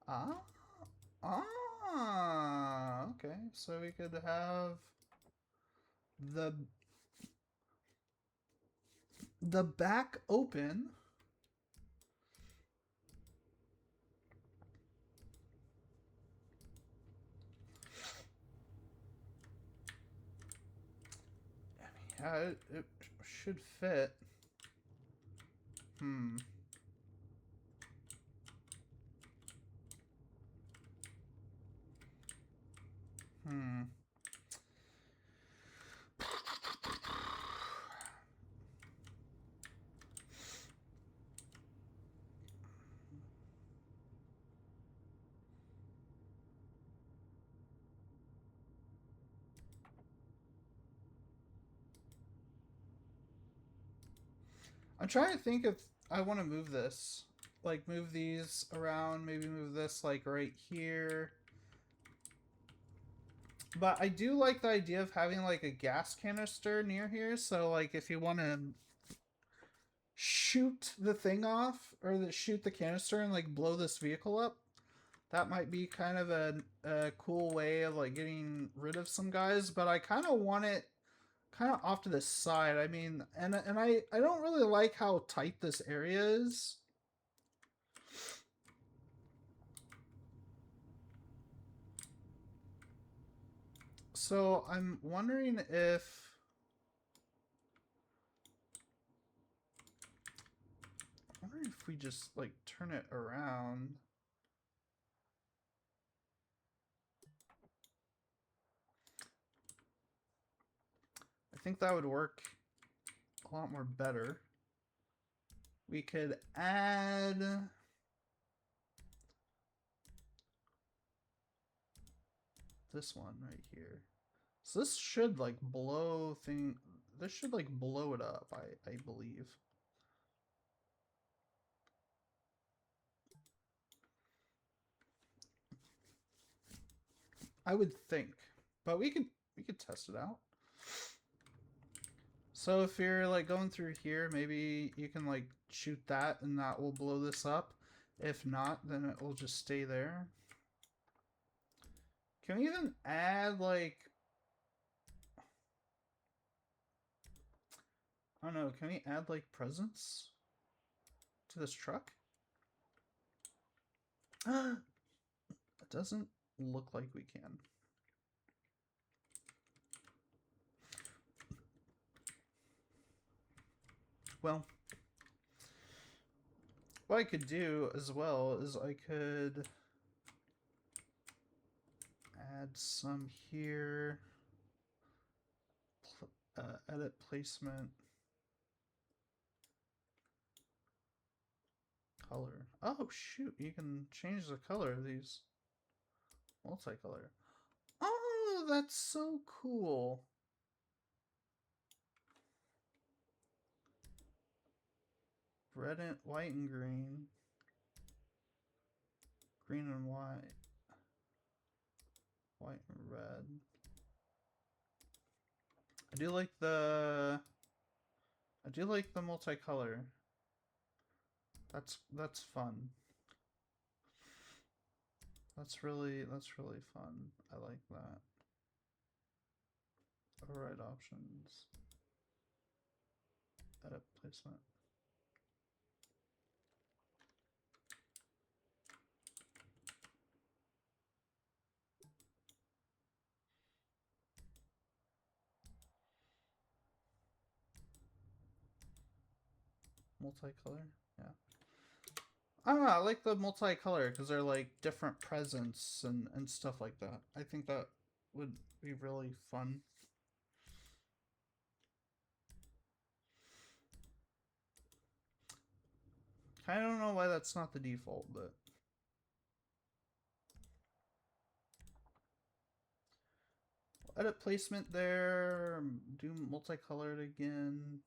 Ah. Ah. Okay. So we could have the back open. Yeah, it should fit. Hmm. Hmm. I'm trying to think if I want to move this. Like, move these around. Maybe move this, like, right here. But I do like the idea of having, like, a gas canister near here. So, like, if you want to shoot the thing off, or shoot the canister and, like, blow this vehicle up, that might be kind of a cool way of, like, getting rid of some guys. But I kind of want it kind of off to the side. I mean, and I don't really like how tight this area is. So I'm wondering if we just like turn it around. I think that would work a lot more better. We could add this one right here. So this should like blow thing. This should like blow it up, I believe. I would think, but we could test it out. So if you're like going through here, maybe you can like shoot that and that will blow this up. If not, then it will just stay there. Can we even add like, I don't know, can we add like presents to this truck? It doesn't look like we can. Well, what I could do as well is I could add some here. Edit placement. Color. Oh shoot, you can change the color of these. Multicolor. Oh, that's so cool. Red and white and green. Green and white. White and red. I do like the multicolor. That's fun. That's really fun. I like that. Override options. Edit placement. Multicolor. Yeah. I don't know, I like the multicolor because they're like different presents and stuff like that. I think that would be really fun. I don't know why that's not the default, but edit placement there, do multicolored again.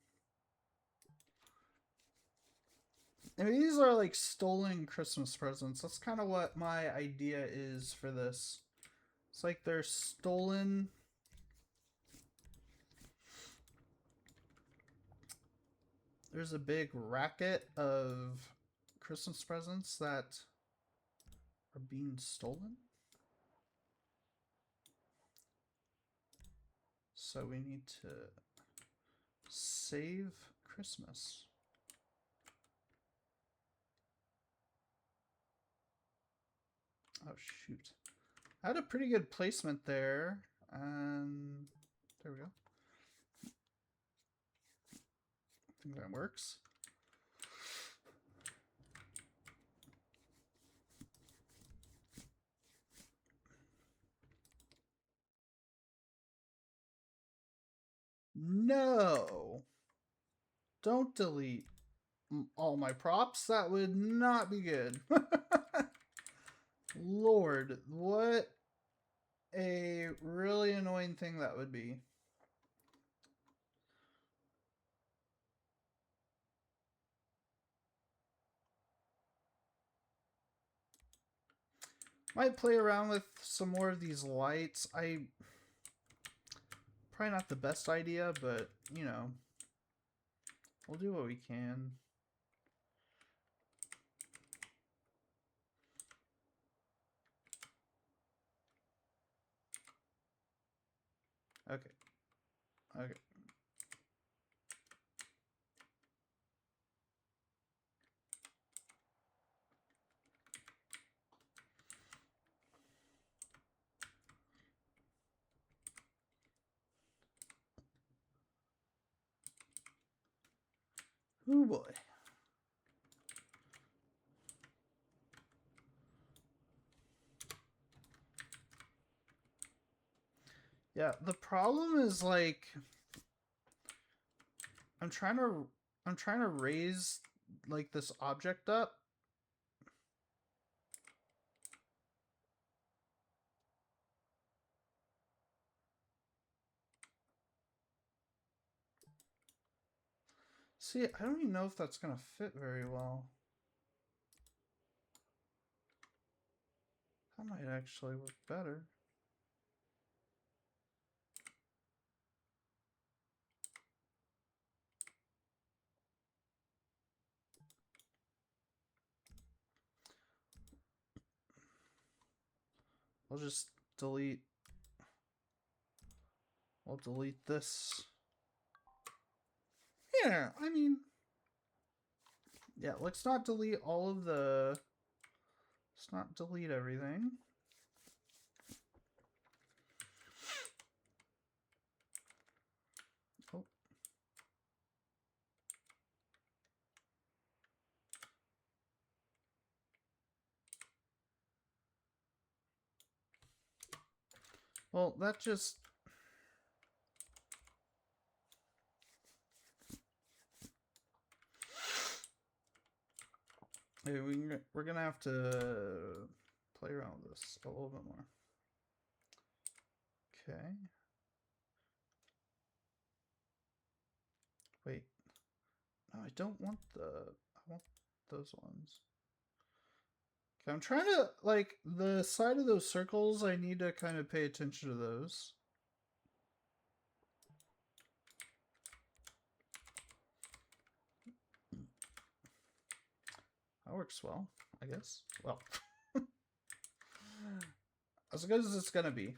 I mean, these are like stolen Christmas presents. That's kind of what my idea is for this. It's like they're stolen. There's a big racket of Christmas presents that are being stolen. So we need to save Christmas. Oh, shoot. I had a pretty good placement there. And there we go. I think that works. No. Don't delete all my props. That would not be good. Lord, what a really annoying thing that would be. Might play around with some more of these lights. Probably not the best idea, but, you know, we'll do what we can. Okay. Okay. Oh boy. Yeah, the problem is like I'm trying to raise like this object up. See, I don't even know if that's gonna fit very well. That might actually work better. I'll just delete. I'll delete this. Yeah, I mean, yeah, let's not delete all of the. Let's not delete everything. Oh. Well, that just. Maybe we're gonna have to play around with this a little bit more. Okay. Wait. No, I don't want I want those ones. Okay, I'm trying to, like, the side of those circles, I need to kind of pay attention to those. That works well, I guess. Well, as good as it's gonna be.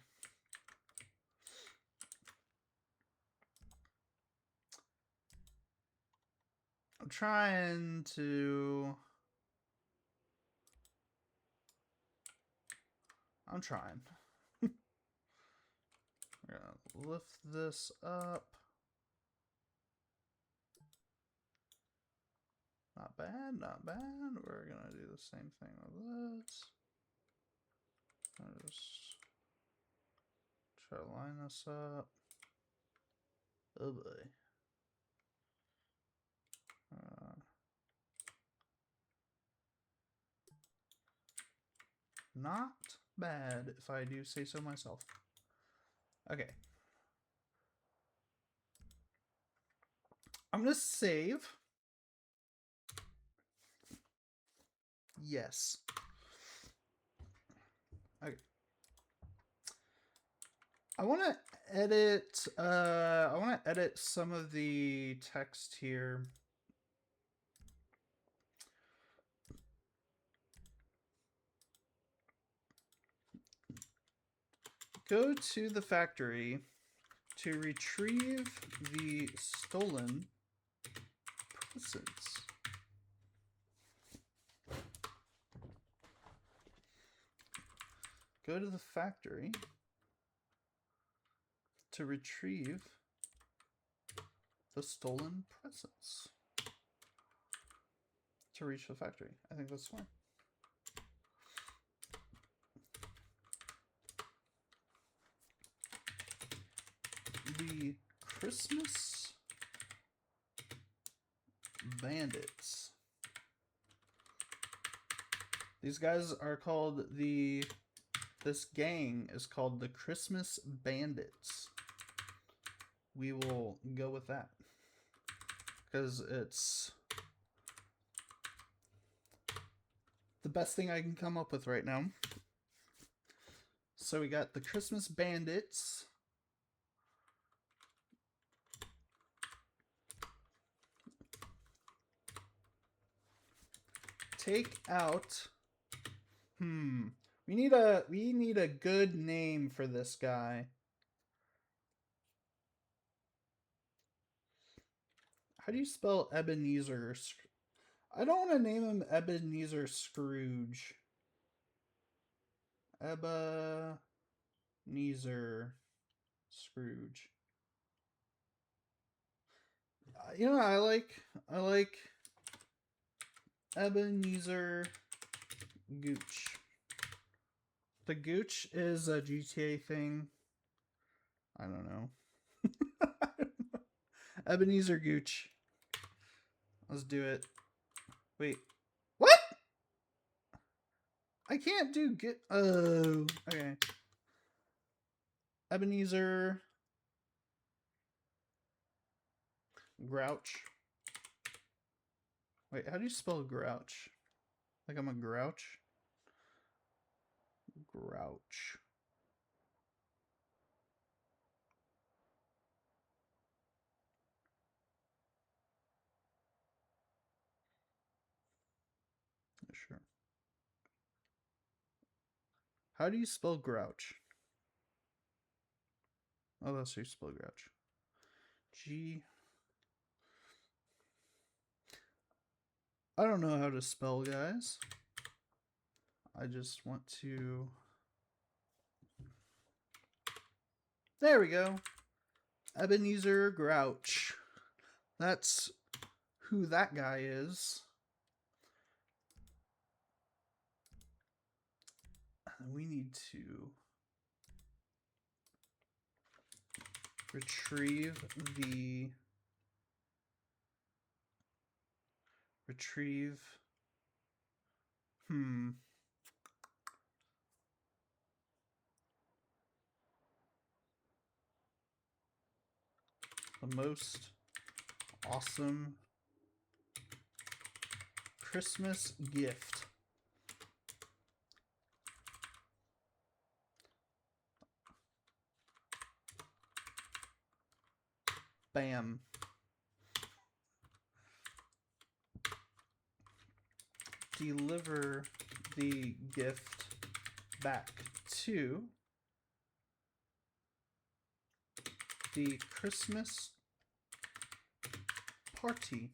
I'm trying to... I'm trying. We're gonna lift this up. Not bad, not bad. We're gonna do the same thing with this. I'll just try to line this up. Oh boy. Not bad, if I do say so myself. Okay. I'm gonna save. Yes. Okay. I want to edit some of the text here. Go to the factory to retrieve the stolen presents. Go to the factory to retrieve the stolen presents. To reach the factory. I think that's fine. The Christmas Bandits. These guys are called this gang is called the Christmas Bandits. We will go with that because it's the best thing I can come up with right now. So we got the Christmas Bandits. Take out. We need a good name for this guy. How do you spell Ebenezer? I don't want to name him Ebenezer Scrooge. Ebenezer Scrooge. You know, I like Ebenezer Gooch. The Gooch is a GTA thing. I don't know. Ebenezer Gooch. Let's do it. Wait. What? I can't do get. Oh, okay. Ebenezer Grouch. Wait, how do you spell grouch? Like I'm a grouch? Grouch. Sure. How do you spell grouch? Oh, that's how you spell grouch. G. I don't know how to spell, guys. I just want to... There we go. Ebenezer Grouch. That's who that guy is. We need to retrieve the the most awesome Christmas gift. Bam. Deliver the gift back to the Christmas party.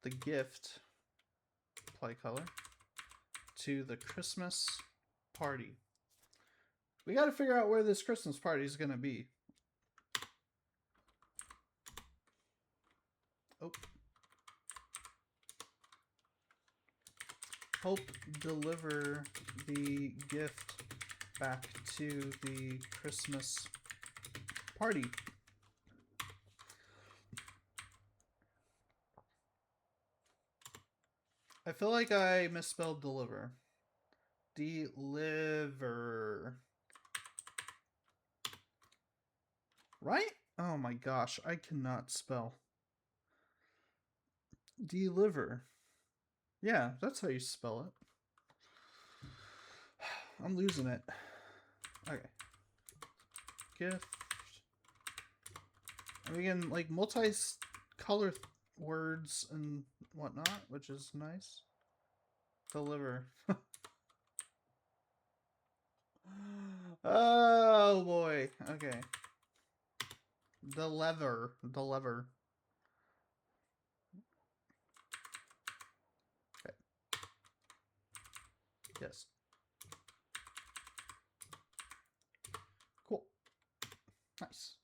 The gift, apply color, to the Christmas party. We got to figure out where this Christmas party is going to be. Oh. Help deliver the gift back to the Christmas party. I feel like I misspelled deliver. Deliver. Right? Oh my gosh, I cannot spell. Deliver. Yeah, that's how you spell it. I'm losing it. Okay. Gift. And we can like multi-color words and whatnot, which is nice. Deliver. Oh boy. Okay. The lever. The lever. Okay. Yes. Cool. Nice.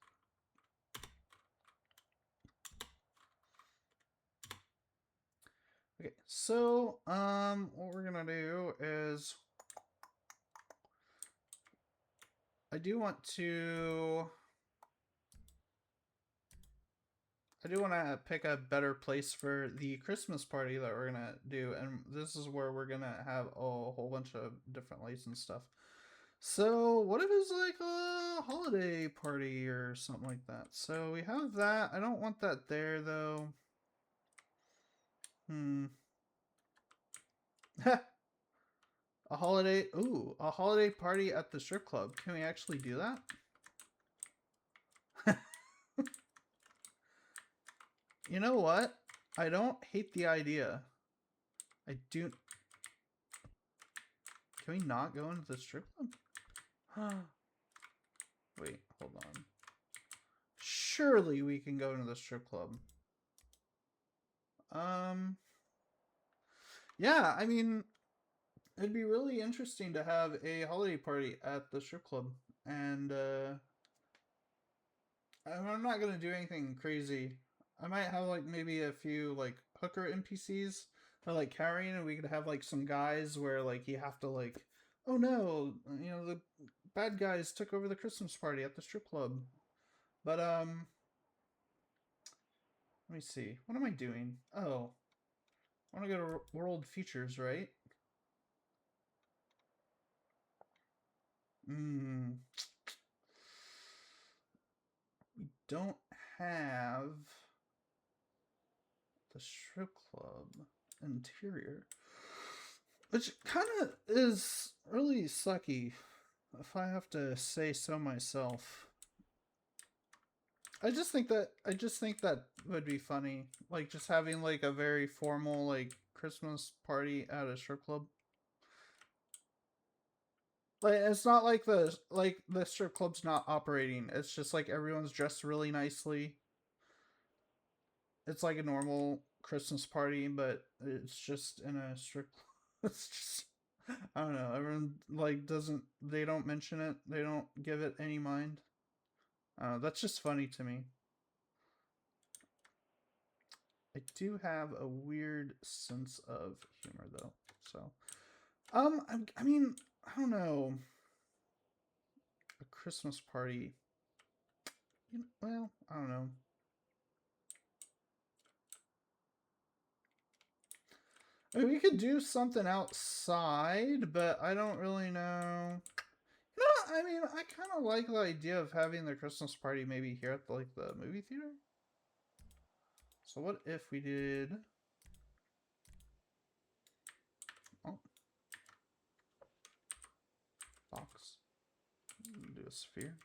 Okay, so what we're gonna do is I do want to pick a better place for the Christmas party that we're gonna do, and this is where we're gonna have a whole bunch of different lights and stuff. So what if it's like a holiday party or something like that? So we have that. I don't want that there though. A holiday. Ooh, a holiday party at the strip club. Can we actually do that? You know what? I don't hate the idea. I do. Can we not go into the strip club? Wait, hold on. Surely we can go into the strip club. Yeah, I mean, it'd be really interesting to have a holiday party at the strip club. And, I'm not gonna do anything crazy. I might have, like, maybe a few, like, hooker NPCs or, like, carrying, and we could have, like, some guys where, like, you have to, like, oh no, you know, the bad guys took over the Christmas party at the strip club. But, let me see. What am I doing? Oh, I want to go to world features, right? We don't have the strip club interior, which kind of is really sucky, if I have to say so myself. I just think that would be funny, like just having like a very formal like Christmas party at a strip club. Like it's not like the strip club's not operating. It's just like everyone's dressed really nicely. It's like a normal Christmas party, but it's just in a strip club. It's just I don't know. Everyone like doesn't they don't mention it. They don't give it any mind. That's just funny to me. I do have a weird sense of humor though. So, I mean, I don't know. A Christmas party. You know, well, I don't know. I mean, we could do something outside, but I don't really know. No, I mean, I kind of like the idea of having the Christmas party maybe here at like the movie theater. So what if we did? Oh, box. Do a sphere.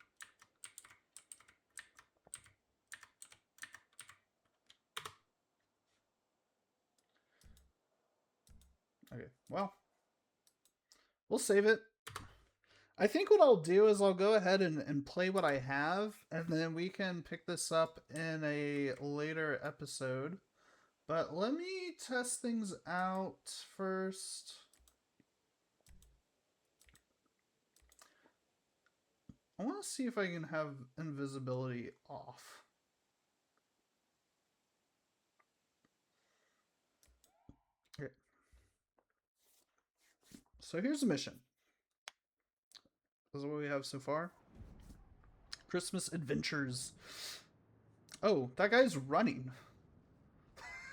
Okay, well, we'll save it. I think what I'll do is I'll go ahead and play what I have, and then we can pick this up in a later episode. But let me test things out first. I want to see if I can have invisibility off. So here's the mission. This is what we have so far. Christmas adventures. Oh, that guy's running.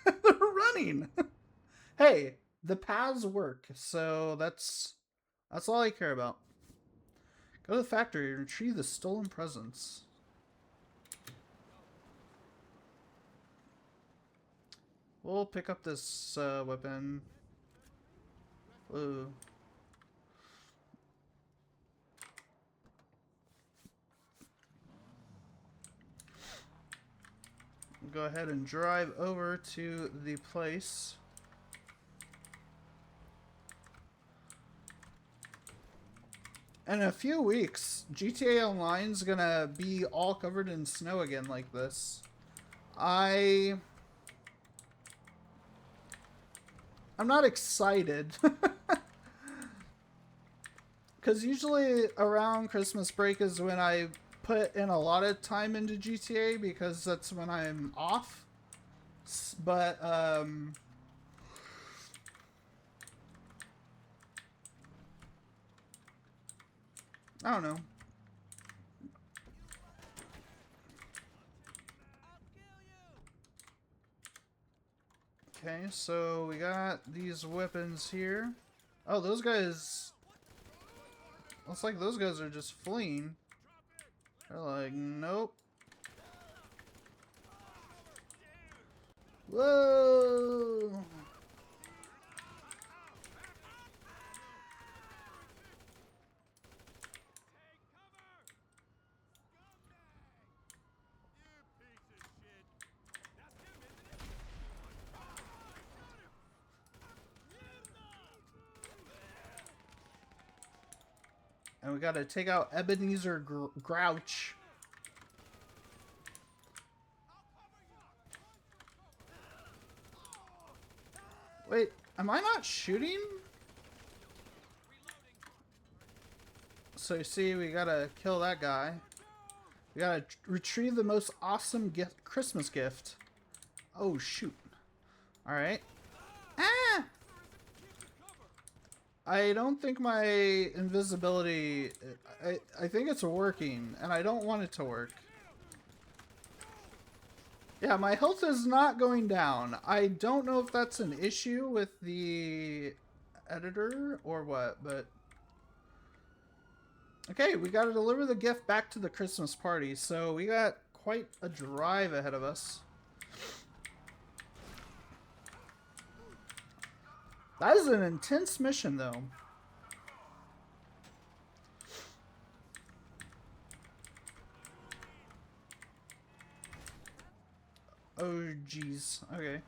They're running. Hey, the paths work, so that's all I care about. Go to the factory and retrieve the stolen presents. We'll pick up this weapon. Whoa. Go ahead and drive over to the place. In a few weeks, GTA Online's gonna be all covered in snow again like this. I'm not excited. Because usually around Christmas break is when I put in a lot of time into GTA because that's when I'm off. But, I don't know. Okay, so we got these weapons here. Oh, those guys... Looks like those guys are just fleeing. They're like, nope. Whoa! And we gotta take out Ebenezer Grouch. Wait, am I not shooting? So you see, we gotta kill that guy. We gotta retrieve the most awesome Christmas gift. Oh, shoot. Alright. Ah! I don't think my invisibility... I think it's working, and I don't want it to work. Yeah, my health is not going down. I don't know if that's an issue with the editor or what, but... Okay, we gotta deliver the gift back to the Christmas party, so we got quite a drive ahead of us. That is an intense mission, though. Oh, jeez. Okay.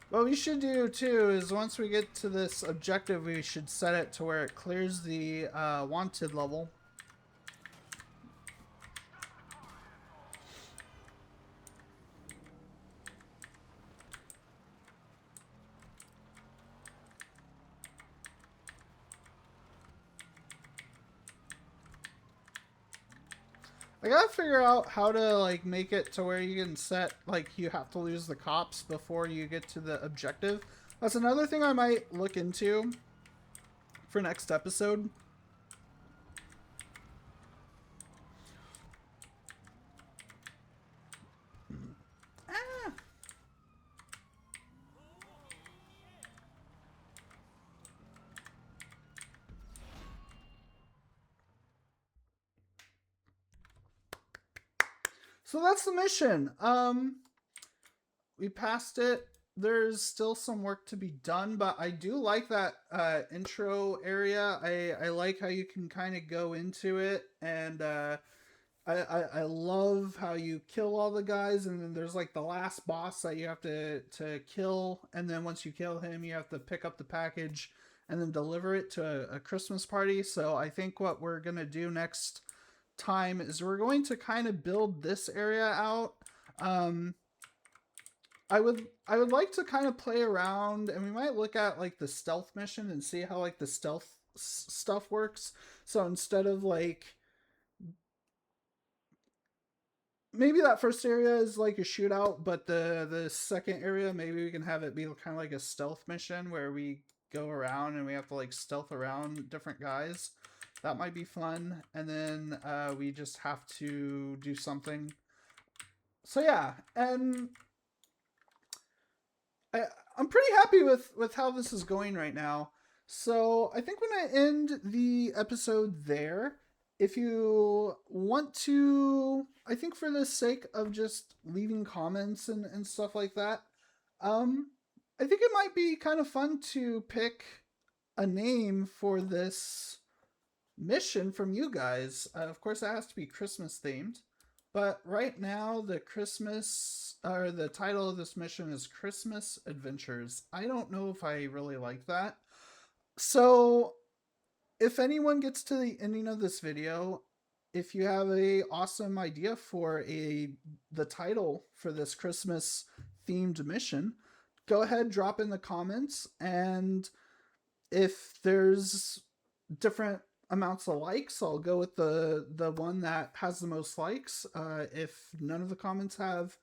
What we should do too is once we get to this objective, we should set it to where it clears the wanted level. I gotta figure out how to like make it to where you can set like you have to lose the cops before you get to the objective. That's another thing I might look into for next episode. Ah. So that's the mission. We passed it. There's still some work to be done, but I do like that intro area. I like how you can kind of go into it, and I love how you kill all the guys, and then there's like the last boss that you have to kill, and then once you kill him, you have to pick up the package, and then deliver it to a Christmas party. So I think what we're going to do next time is we're going to kind of build this area out. Um, I would like to kind of play around, and we might look at like the stealth mission and see how like the stealth stuff works. So instead of like, maybe that first area is like a shootout, but the second area, maybe we can have it be kind of like a stealth mission where we go around and we have to like stealth around different guys. That might be fun. And then we just have to do something. So yeah, and I'm pretty happy with how this is going right now. So I think we're gonna end the episode there. If you want to, I think for the sake of just leaving comments and stuff like that, um, I think it might be kind of fun to pick a name for this mission from you guys. Of course, it has to be Christmas themed. But right now, the Christmas, or the title of this mission is Christmas Adventures. I don't know if I really like that. So, if anyone gets to the ending of this video, if you have a awesome idea for the title for this Christmas themed mission, go ahead, drop in the comments, and if there's different amounts of likes, I'll go with the one that has the most likes. If none of the comments have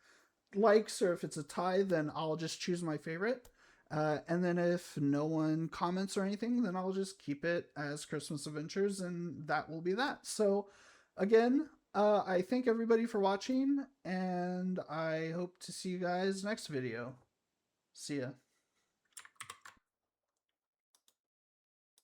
likes, or if it's a tie, then I'll just choose my favorite. And then if no one comments or anything, then I'll just keep it as Christmas Adventures, and that will be that. So again, I thank everybody for watching, and I hope to see you guys next video. See ya.